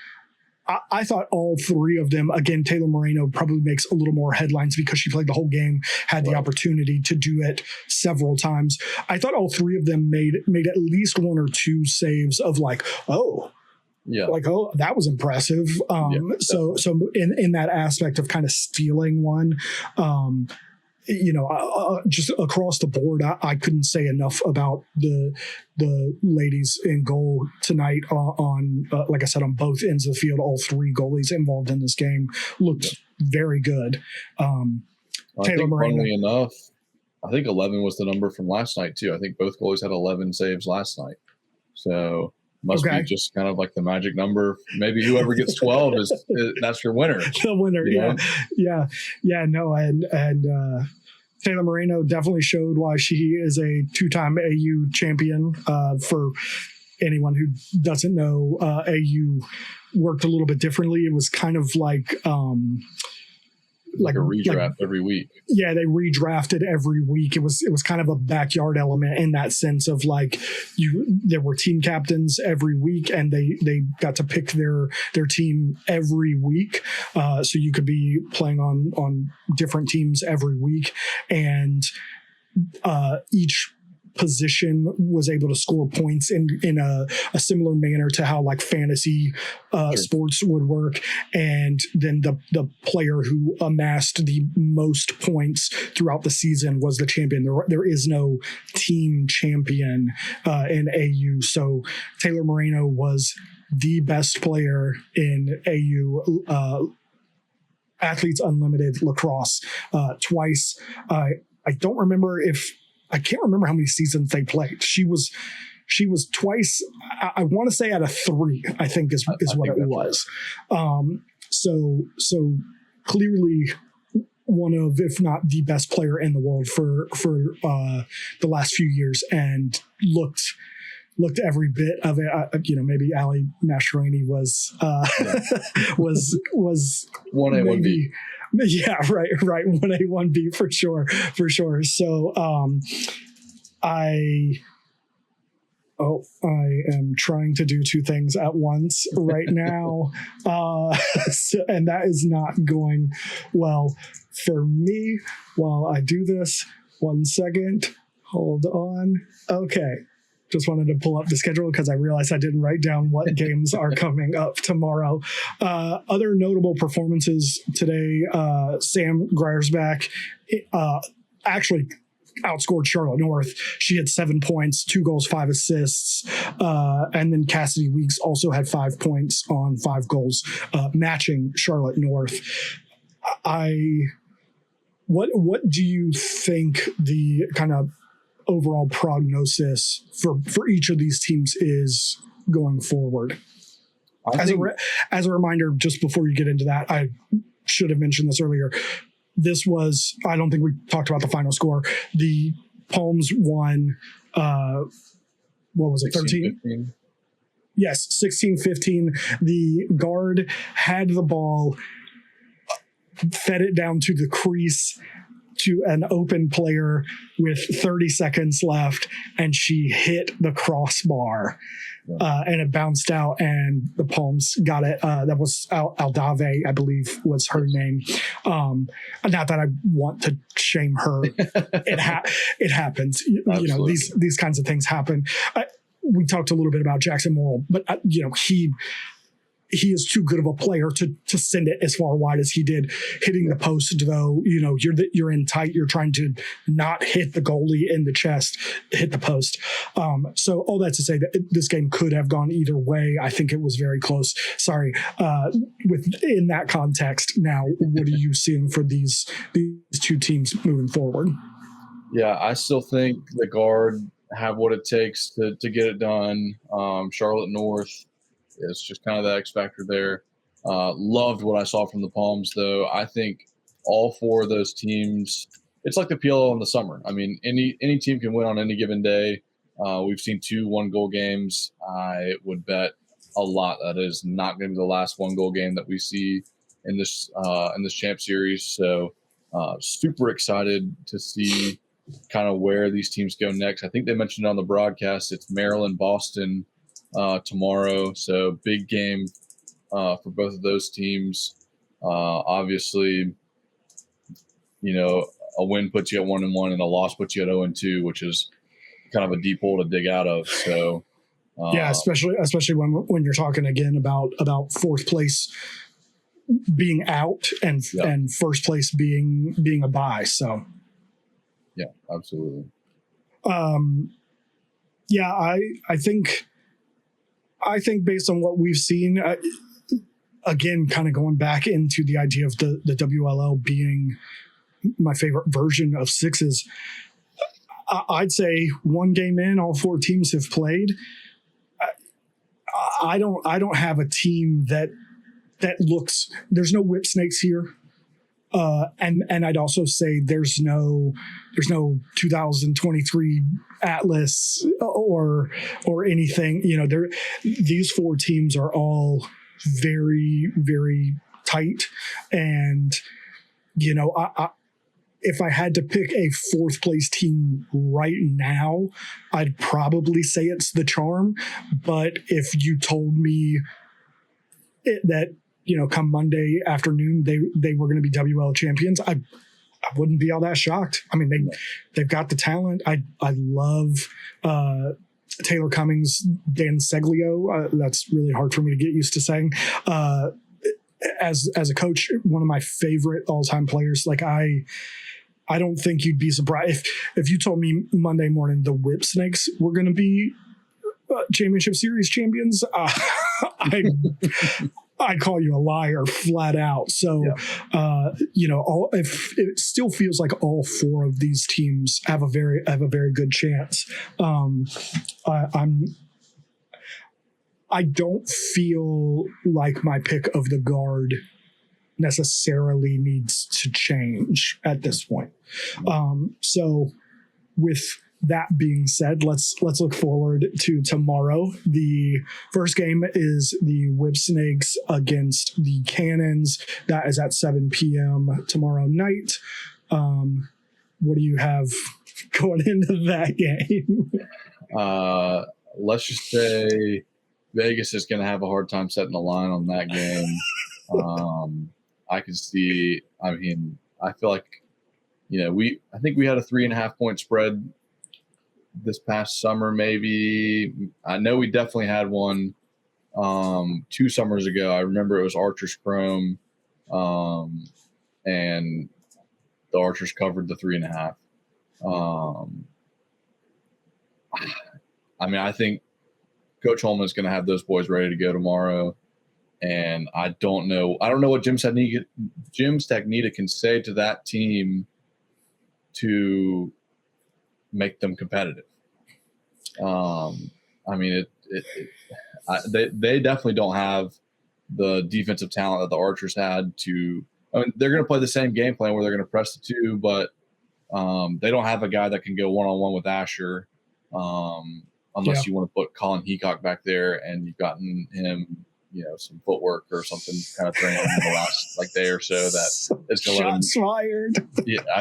I thought all three of them, again, Taylor Moreno probably makes a little more headlines because she played the whole game, had the opportunity to do it several times. I thought all three of them made at least one or two saves of like, that was impressive. So in that aspect of kind of stealing one, just across the board, I couldn't say enough about the ladies in goal tonight on like I said, on both ends of the field. All three goalies involved in this game looked very good. Taylor Moreno, funnily enough, I think 11 was the number from last night too. I think both goalies had 11 saves last night. So must be just kind of like the magic number. Maybe whoever gets 12 is that's your winner. The winner, no, and Taylor Moreno definitely showed why she is a 2-time AU champion. For anyone who doesn't know, AU worked a little bit differently. It was kind of like a redraft every week. Yeah, they redrafted every week. It was kind of a backyard element in that sense of like there were team captains every week, and they got to pick their team every week. So you could be playing on different teams every week, and each position was able to score points in a similar manner to how like fantasy sports would work. And then the player who amassed the most points throughout the season was the champion. There is no team champion in AU. So Taylor Moreno was the best player in AU Athletes Unlimited lacrosse twice. I don't remember if I can't remember how many seasons they played. She was twice. I want to say out of 3. I think is what it was. Right. So clearly one of, if not the best player in the world for the last few years, and looked every bit of it. Maybe Ali Mastroeni was 1A, 1B. Yeah, right. 1A, 1B for sure. So I am trying to do 2 things at once right now. And that is not going well for me. While I do this, 1 second, hold on. Okay. Just wanted to pull up the schedule because I realized I didn't write down what games are coming up tomorrow. Other notable performances today, Sam Greiersbach actually outscored Charlotte North. She had 7 points, 2 goals, 5 assists. And then Cassidy Weeks also had 5 points on 5 goals, matching Charlotte North. What do you think the kind of overall prognosis for each of these teams is going forward? As a reminder, just before you get into that, I should have mentioned this earlier. This was, I don't think we talked about the final score. The Palms won, what was it, 13? Yes, 16-15. The guard had the ball, fed it down to the crease to an open player with 30 seconds left, and she hit the crossbar, and it bounced out, and the Palms got it. That was Aldave, I believe, was her name. Not that I want to shame her. It happens. Absolutely. These kinds of things happen. We talked a little bit about Jackson Morrill, but he is too good of a player to send it as far wide as he did. Hitting the post, though, you're in tight. You're trying to not hit the goalie in the chest, hit the post. So all that to say that this game could have gone either way. I think it was very close. Sorry. In that context, now what are you seeing for these 2 teams moving forward? Yeah, I still think the guard have what it takes to get it done. Charlotte North, it's just kind of the X factor there. Loved what I saw from the Palms, though. I think all 4 of those teams, it's like the PLO in the summer. I mean, any team can win on any given day. We've seen 2 1-goal games. I would bet a lot that is not going to be the last 1-goal game that we see in this champ series. So super excited to see kind of where these teams go next. I think they mentioned on the broadcast it's Maryland, Boston tomorrow, so big game for both of those teams. Obviously, a win puts you at 1-1 and a loss puts you at 0-2, which is kind of a deep hole to dig out of. So yeah, especially when you're talking again about 4th place being out and first place being a bye. So yeah, absolutely. Yeah, I think based on what we've seen, again, kind of going back into the idea of the WLL being my favorite version of sixes, I'd say 1 game in, all 4 teams have played. I don't have a team that looks. There's no whip snakes here. And I'd also say there's no 2023 Atlas or anything. These 4 teams are all very, very tight. And if I had to pick a 4th place team right now, I'd probably say it's the Charm. But if you told me that come Monday afternoon, they were going to be WL champions, I wouldn't be all that shocked. I mean, they've got the talent. I love Taylor Cummings, Dan Seglio. That's really hard for me to get used to saying. As a coach, one of my favorite all-time players. Like I don't think you'd be surprised if you told me Monday morning the Whip Snakes were going to be championship series champions. I call you a liar flat out. So, if it still feels like all four of these teams have a very good chance. I don't feel like my pick of the guard necessarily needs to change at this point. So with that being said, let's look forward to tomorrow. The first game is the Whip Snakes against the Cannons. That is at 7 p.m. tomorrow night. What do you have going into that game? Let's just say Vegas is going to have a hard time setting the line on that game. I can see. I mean, I feel like, I think we had a 3.5 point spread this past summer. Maybe I know we definitely had one 2 summers ago. I remember it was Archers Chrome, and the Archers covered the 3.5. I mean, I think Coach Holman is going to have those boys ready to go tomorrow. And I don't know what Jim Stagnita can say to that team to make them competitive. I mean, they definitely don't have the defensive talent that the Archers had to. I mean, they're going to play the same game plan where they're going to press the 2, but they don't have a guy that can go one-on-one with Asher. Unless you want to put Colin Heacock back there and you've gotten him, some footwork or something kind of thing in the last day or so that is going to let him. Shots fired. Yeah, I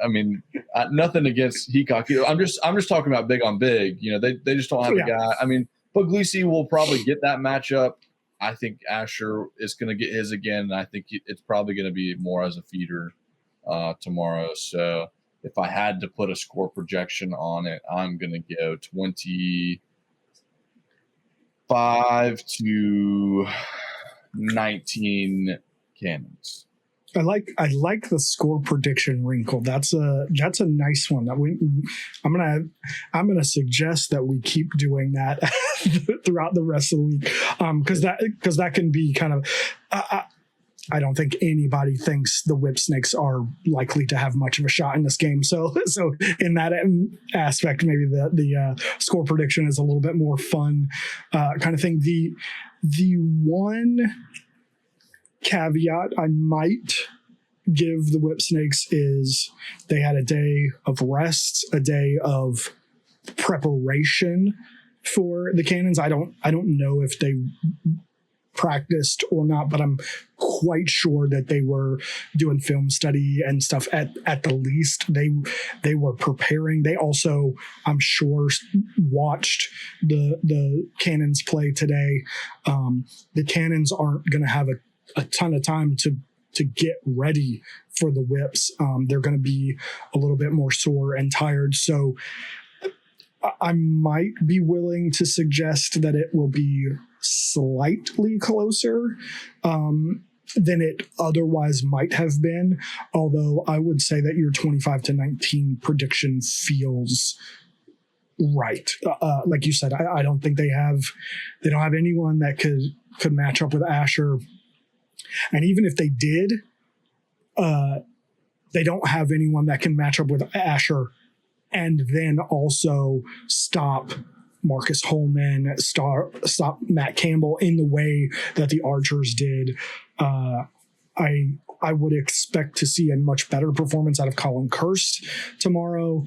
mean, nothing against Heacock. I'm just talking about big on big. They just don't have a guy. I mean, Puglisi will probably get that matchup. I think Asher is going to get his again. And I think it's probably going to be more as a feeder tomorrow. So if I had to put a score projection on it, I'm going to go 25 to 19 Cannons. I like the score prediction wrinkle. That's a nice one. I'm gonna suggest that we keep doing that throughout the rest of the week, because that can be kind of. I don't think anybody thinks the Whip Snakes are likely to have much of a shot in this game. So in that aspect, maybe the score prediction is a little bit more fun kind of thing. The one caveat I might give the Whip Snakes is they had a day of rest, a day of preparation for the Cannons. I don't know if they practiced or not, but I'm quite sure that they were doing film study and stuff at the least. They were preparing. They also, I'm sure, watched the Cannons play today. The Cannons aren't going to have a ton of time to get ready for the Whips. They're going to be a little bit more sore and tired. So I might be willing to suggest that it will be slightly closer than it otherwise might have been. Although I would say that your 25 to 19 prediction feels right. Like you said, I don't think they don't have anyone that could match up with Asher. And even if they did, they don't have anyone that can match up with Asher and then also stop Marcus Holman, stop Matt Campbell in the way that the Archers did. I would expect to see a much better performance out of Colin Kirst tomorrow.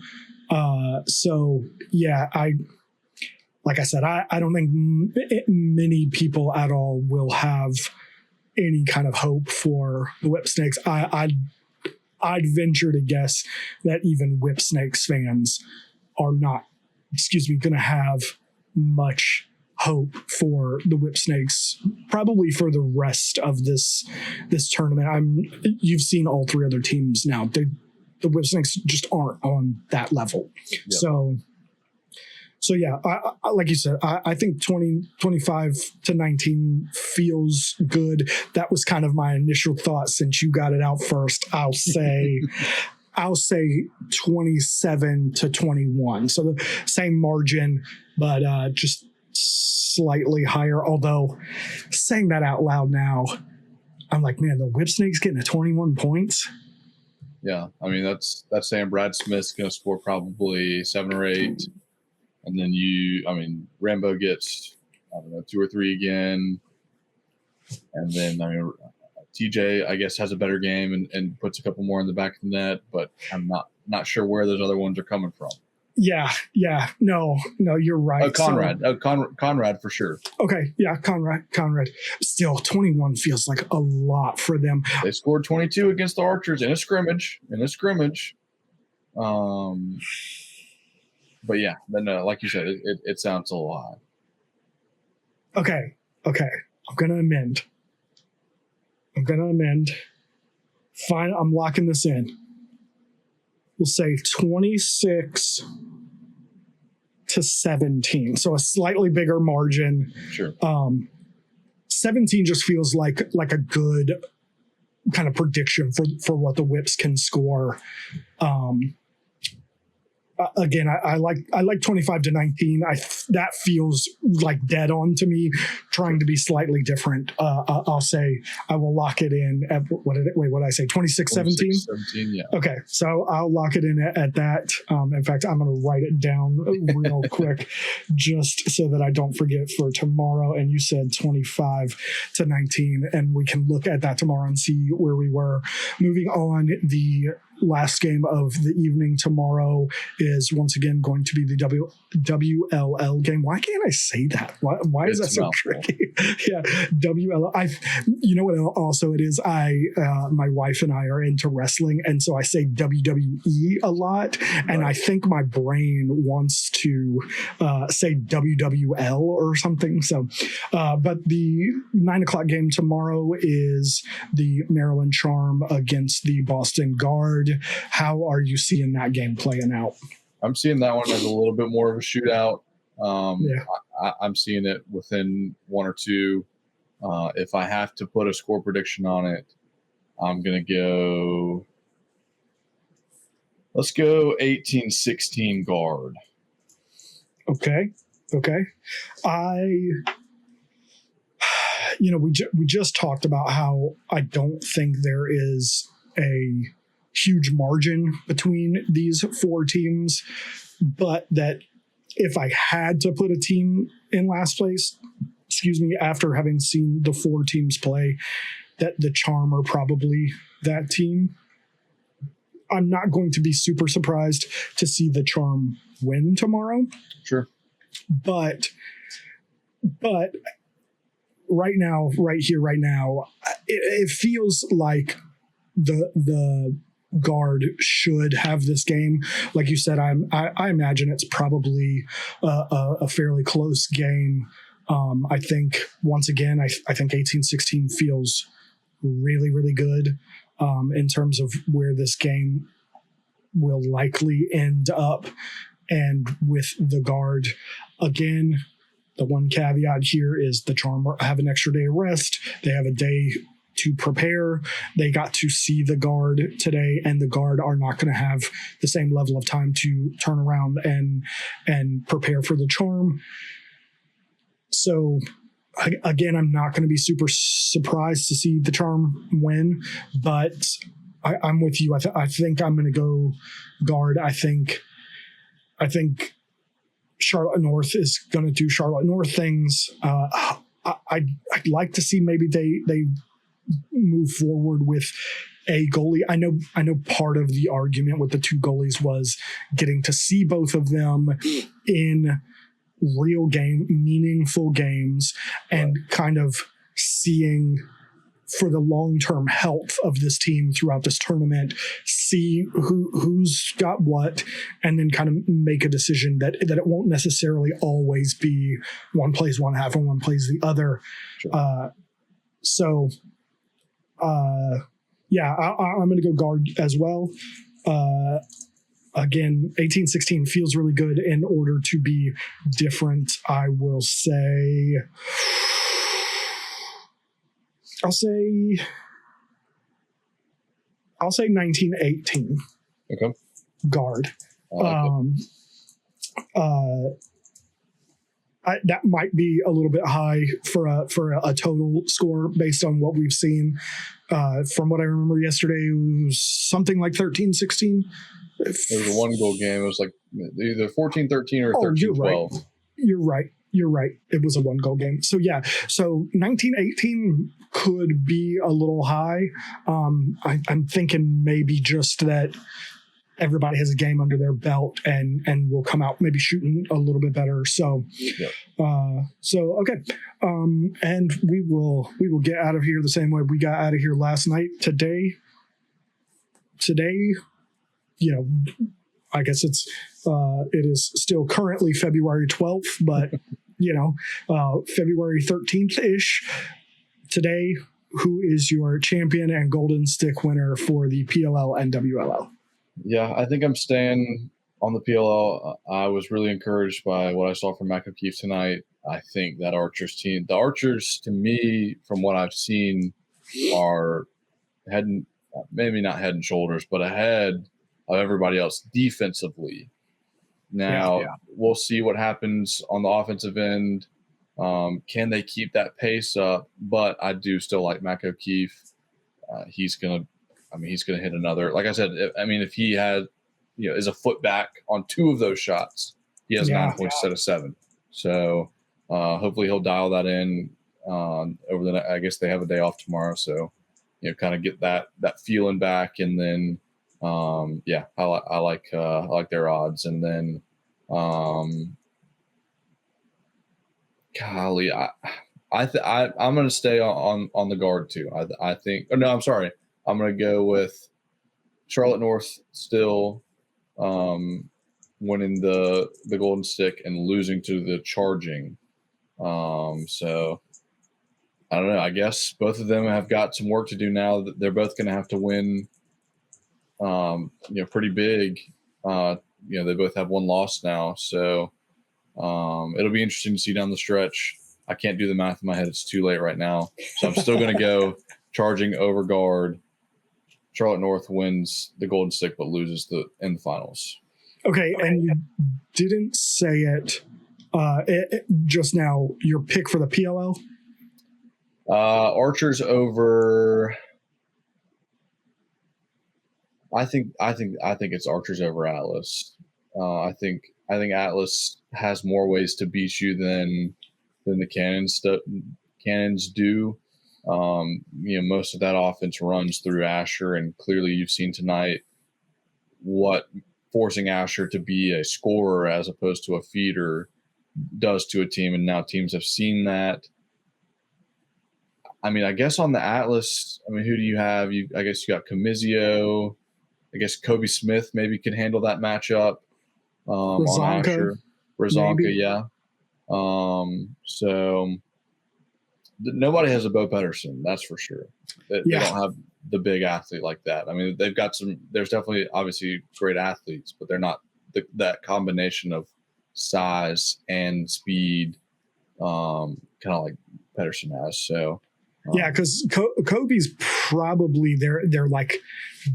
So yeah, like I said, I don't think many people at all will have any kind of hope for the Whip Snakes. I'd venture to guess that even Whip Snakes fans are not, going to have much hope for the Whip Snakes, probably for the rest of this tournament. You've seen all 3 other teams now. The Whip Snakes just aren't on that level. Yep. So yeah, I like you said, I think 25 to 19 feels good. That was kind of my initial thought since you got it out first. I'll say 27 to 21. So the same margin, but just slightly higher. Although saying that out loud now, I'm like, man, the Whipsnake's getting to 21 points. Yeah, I mean that's saying Brad Smith's going to score probably 7 or 8, and then Rambo gets 2 or 3 again, and then TJ I guess has a better game and puts a couple more in the back of the net, but I'm not sure where those other ones are coming from. Yeah, no, you're right. Oh, Conrad, Conrad for sure. Okay, yeah, Conrad. Still, 21 feels like a lot for them. They scored 22 against the Archers in a scrimmage. But yeah, then like you said, it sounds a lot. Okay. I'm gonna amend. Fine, I'm locking this in. We'll say 26 to 17. So a slightly bigger margin. Sure. 17 just feels like a good kind of prediction for what the Whips can score. Again, I like 25 to 19. That feels like dead on to me. Trying to be slightly different. I'll say I will lock it in at what did I say? 26, 17? 17, yeah. Okay, so I'll lock it in at that. In fact, I'm going to write it down real quick just so that I don't forget for tomorrow. And you said 25 to 19, and we can look at that tomorrow and see where we were. Moving on, the last game of the evening tomorrow is once again going to be the WLL game. Why can't I say that? Why is that so tricky? Yeah, WLL. You know what also it is? My wife and I are into wrestling, and so I say WWE a lot, and I think my brain wants to say WWL or something. So, but the 9:00 game tomorrow is the Maryland Charm against the Boston Guard. How are you seeing that game playing out? I'm seeing that one as a little bit more of a shootout. I'm seeing it within 1 or 2. If I have to put a score prediction on it, I'm going to go. Let's go 18-16 Guard. Okay. We just talked about how I don't think there is a huge margin between these 4 teams, but that if I had to put a team in last place, after having seen the 4 teams play, that the Charm are probably that team. I'm not going to be super surprised to see the Charm win tomorrow. Sure. But right now, it feels like the Guard should have this game. Like you said, I imagine it's probably a fairly close game. I think once again, I think 18-16 feels really, really good in terms of where this game will likely end up. And with the Guard, again, the one caveat here is the Charm have an extra day of rest. They have a day to prepare. They got to see the Guard today, and the Guard are not going to have the same level of time to turn around and prepare for the Charm. So again, I'm not going to be super surprised to see the Charm win, but I'm with you. I think I'm going to go Guard. I think Charlotte North is going to do Charlotte North things. I'd like to see maybe they move forward with a goalie. I know part of the argument with the 2 goalies was getting to see both of them in real game, meaningful games, and kind of seeing for the long-term health of this team throughout this tournament, see who's got what, and then kind of make a decision that it won't necessarily always be one plays one half and one plays the other. Sure. I'm going to go Guard as well. Again, 18-16 feels really good. In order to be different, I will say... I'll say 19-18. Okay. Guard. That might be a little bit high for a total score based on what we've seen. From what I remember yesterday, it was something like 13-16. It was a 1 goal game. It was like either 14-13 or 13-12. You're right. It was a 1 goal game. So yeah. So 19-18 could be a little high. I'm thinking maybe just that everybody has a game under their belt and will come out maybe shooting a little bit better. So, Yep. Okay. And we will get out of here the same way we got out of here last night. Today, I guess it is still currently February 12th, but February 13th ish today. Who is your champion and golden stick winner for the PLL and WLL? Yeah, I think I'm staying on the PLL. I was really encouraged by what I saw from Mac O'Keefe tonight. I think that the Archers, to me, from what I've seen, are maybe not head and shoulders, but ahead of everybody else defensively. Now, We'll see what happens on the offensive end. Can they keep that pace up? But I do still like Mac O'Keefe. He's going to hit another. Like I said, if he had, is a foot back on 2 of those shots, he has 9 points instead of 7. So hopefully he'll dial that in over the. I guess they have a day off tomorrow, so kind of get that feeling back, and then I like their odds, and then golly, I'm going to stay on the guard too. I think. Oh, no, I'm sorry. I'm going to go with Charlotte North still winning the Golden Stick and losing to the Charging. So I don't know. I guess both of them have got some work to do now. That they're both going to have to win, pretty big. They both have 1 loss now. So it'll be interesting to see down the stretch. I can't do the math in my head. It's too late right now. So I'm still going to go Charging over guard. Charlotte North wins the Golden Stick but loses in the finals. Okay, and you didn't say it just now. Your pick for the PLL? Archers over. I think it's Archers over Atlas. I think Atlas has more ways to beat you than the Cannons do. Most of that offense runs through Asher, and clearly you've seen tonight what forcing Asher to be a scorer as opposed to a feeder does to a team, and now teams have seen that. I guess on the Atlas, who do you have? I guess you got Comizio. I guess Kobe Smith maybe can handle that matchup on Asher. Razonka, yeah. So nobody has a Bo Pedersen, that's for sure. They don't have the big athlete like that. They've got there's definitely obviously great athletes, but they're not that combination of size and speed, kind of like Pedersen has. So because Kobe's probably their like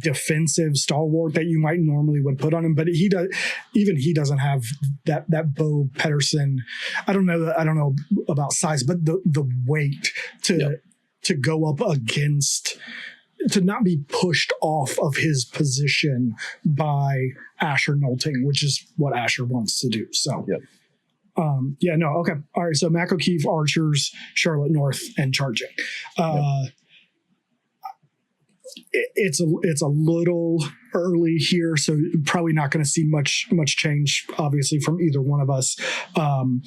defensive stalwart that you might normally would put on him, but he doesn't have that Bo Pedersen. I don't know about size, but the weight to go up against, to not be pushed off of his position by Asher Nolting, which is what Asher wants to do. So okay. All right. So Mac O'Keefe, Archers, Charlotte North, and Charging. It's a little early here, so probably not going to see much change, obviously, from either one of us. I'm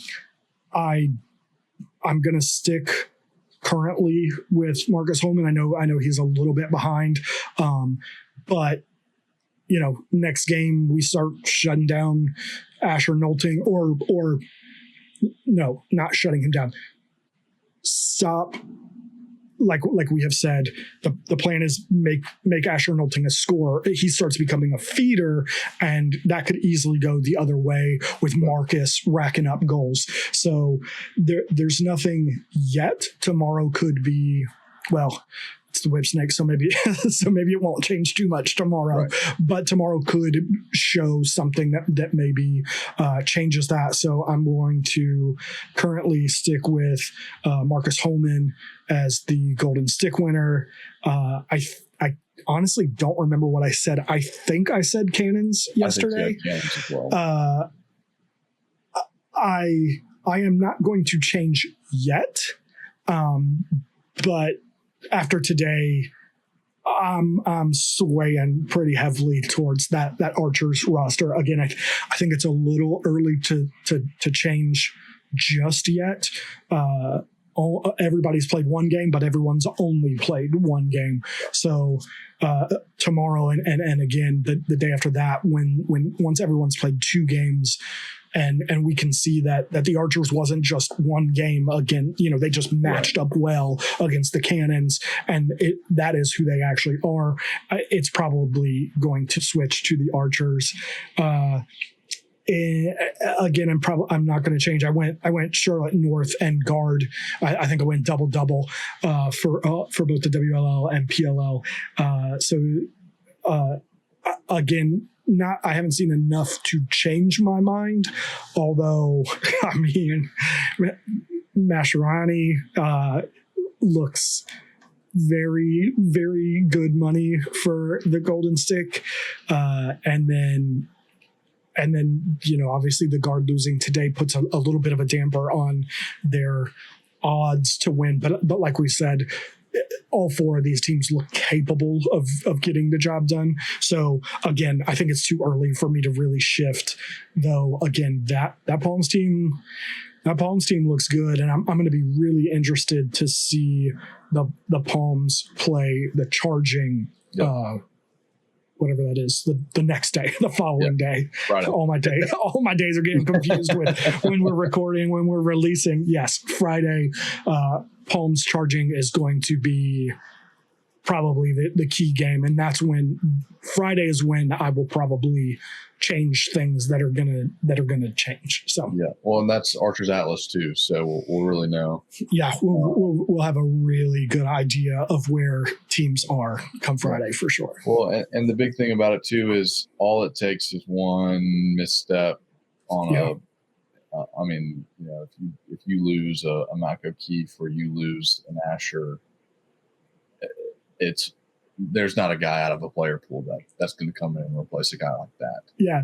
going to stick currently with Marcus Holman. I know he's a little bit behind, but next game we start shutting down Asher Nolting, or no, not shutting him down. Stop. Like we have said, the plan is make Asher Nolting a scorer. He starts becoming a feeder, and that could easily go the other way with Marcus racking up goals. So there's nothing yet. Tomorrow could be, it's the whip snake, so maybe it won't change too much tomorrow. Right. But tomorrow could show something that maybe changes that. So I'm going to currently stick with Marcus Holman as the Golden Stick winner. I honestly don't remember what I said. I think I said Cannons yesterday. I think Cannons as well. I am not going to change yet, but after today, I'm swaying pretty heavily towards that Archers roster. Again, I think it's a little early to change just yet. Everybody's played one game, but everyone's only played one game. So tomorrow and again the day after that, when once everyone's played two games, and we can see that the Archers wasn't just one game again. They just matched up well against the Cannons, and that is who they actually are. It's probably going to switch to the Archers. Again, I'm not going to change. I went Charlotte North and guard. I think I went double for both the WLL and PLL. Again, I haven't seen enough to change my mind. Although, I mean, Mascherani looks very, very good money for the Golden Stick, and then obviously the guard losing today puts a little bit of a damper on their odds to win. But like we said, all four of these teams look capable of getting the job done. So again, I think it's too early for me to really shift. Though again, that Palms team looks good, and I'm going to be really interested to see the Palms play the Charging. Yep. Whatever that is, the next day, the following day. Friday. All my days are getting confused with when we're recording, when we're releasing. Yes, Friday. Palms Charging is going to be probably the key game, and that's when Friday is when I will probably change things that are gonna change. So Yeah, well, and that's Archers Atlas too, so we'll really know. yeah, we'll have a really good idea of where teams are come Friday for sure. Well, and the big thing about it too is all it takes is one misstep on I mean, if you lose a Mako Keefe or you lose an Asher, there's not a guy out of a player pool that's going to come in and replace a guy like that. Yeah,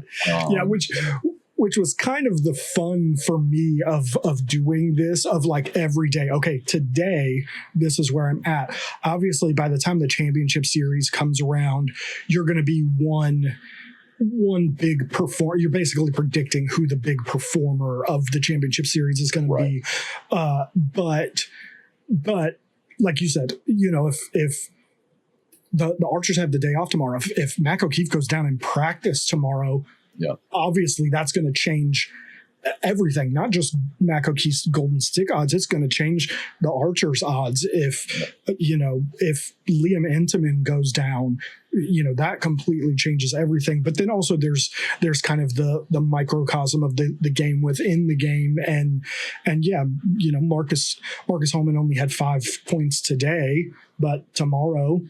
which was kind of the fun for me of doing this, of like every day. Okay, today this is where I'm at. Obviously, by the time the championship series comes around, you're going to be one big performer. You're basically predicting who the big performer of the championship series is going to be. But like you said, if the Archers have the day off tomorrow, if Mac O'Keefe goes down in practice tomorrow, obviously that's going to change everything, not just Mac O'Keefe's Golden Stick odds. It's going to change the Archers odds. If Liam Entenmann goes down, that completely changes everything. But then also there's kind of the microcosm of the game within the game. And Marcus Holman only had 5 points today, but tomorrow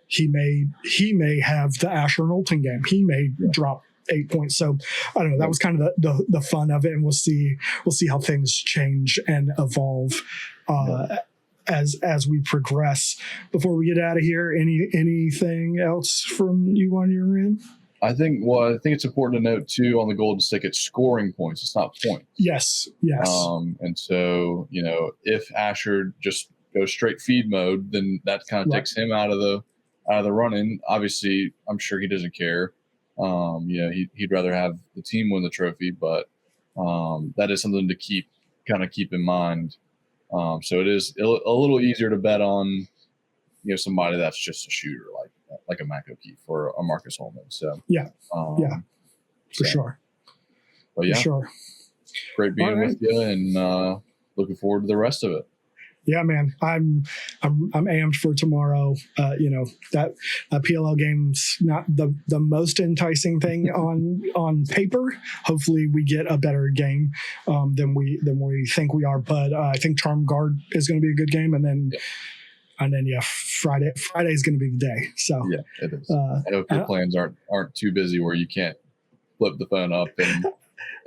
he may have the Asher Knowlton game. He may drop 8 points. So I don't know. That was kind of the fun of it, and we'll see how things change and evolve as we progress. Before we get out of here, anything else from you on your end? I think it's important to note too on the Golden Stick, it's scoring points. It's not points. Yes. And so if Asher just goes straight feed mode, then that kind of takes him out of the run-in. Obviously, I'm sure he doesn't care. He'd rather have the team win the trophy, but that is something to keep in mind. So it is a little easier to bet on, somebody that's just a shooter like a Mac O'Keefe or a Marcus Holman. So for sure. But yeah, for sure. Great being with you, and looking forward to the rest of it. Yeah, man, I'm amped for tomorrow. That PLL game's not the most enticing thing on paper. Hopefully, we get a better game than we think we are. But I think Charm Guard is going to be a good game, and then And then Friday's going to be the day. So Yeah, it is. I hope your plans aren't too busy where you can't flip the phone up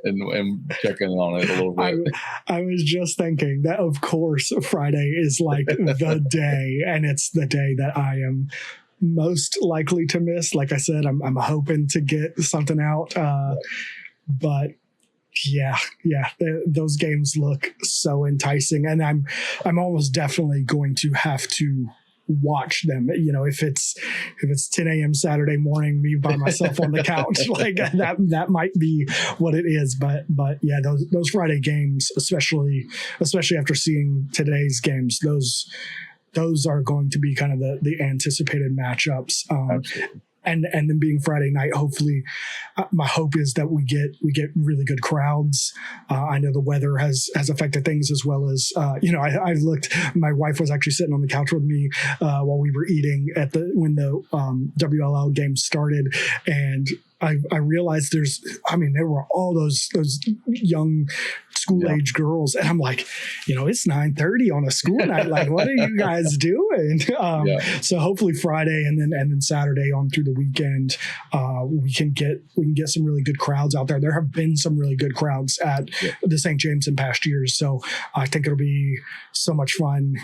and check in on it a little bit. I was just thinking that, of course, Friday is like the day, and it's the day that I am most likely to miss. Like I said, I'm hoping to get something out, but yeah, those games look so enticing, and I'm almost definitely going to have to watch them. If it's 10 a.m. Saturday morning, me by myself on the couch, like that might be what it is. But yeah, those Friday games, especially after seeing today's games, those are going to be kind of the anticipated matchups. And then being Friday night, hopefully, my hope is that we get really good crowds. I know the weather has affected things, as well as I looked. My wife was actually sitting on the couch with me while we were eating when the WLL game started, and I realized there were all those young school age girls, and I'm like, it's 9:30 on a school night. Like, what are you guys doing? So hopefully Friday and then Saturday on through the weekend, we can get some really good crowds out there. There have been some really good crowds at the St. James in past years, so I think it'll be so much fun.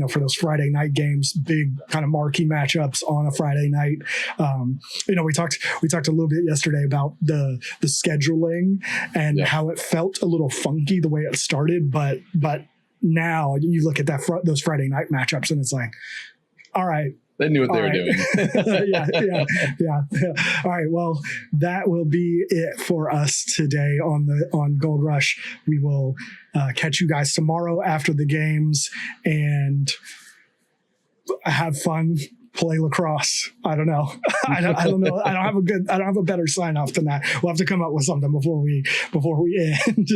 For those Friday night games, big kind of marquee matchups on a Friday night. We talked a little bit yesterday about the scheduling and how it felt a little funky the way it started, but now you look at those Friday night matchups and it's like, all right, they knew what they were doing. yeah. All right, well, that will be it for us today on Gold Rush. We will catch you guys tomorrow after the games and have fun. Play lacrosse. I don't know. I don't know. I don't have a better sign off than that. We'll have to come up with something before we end.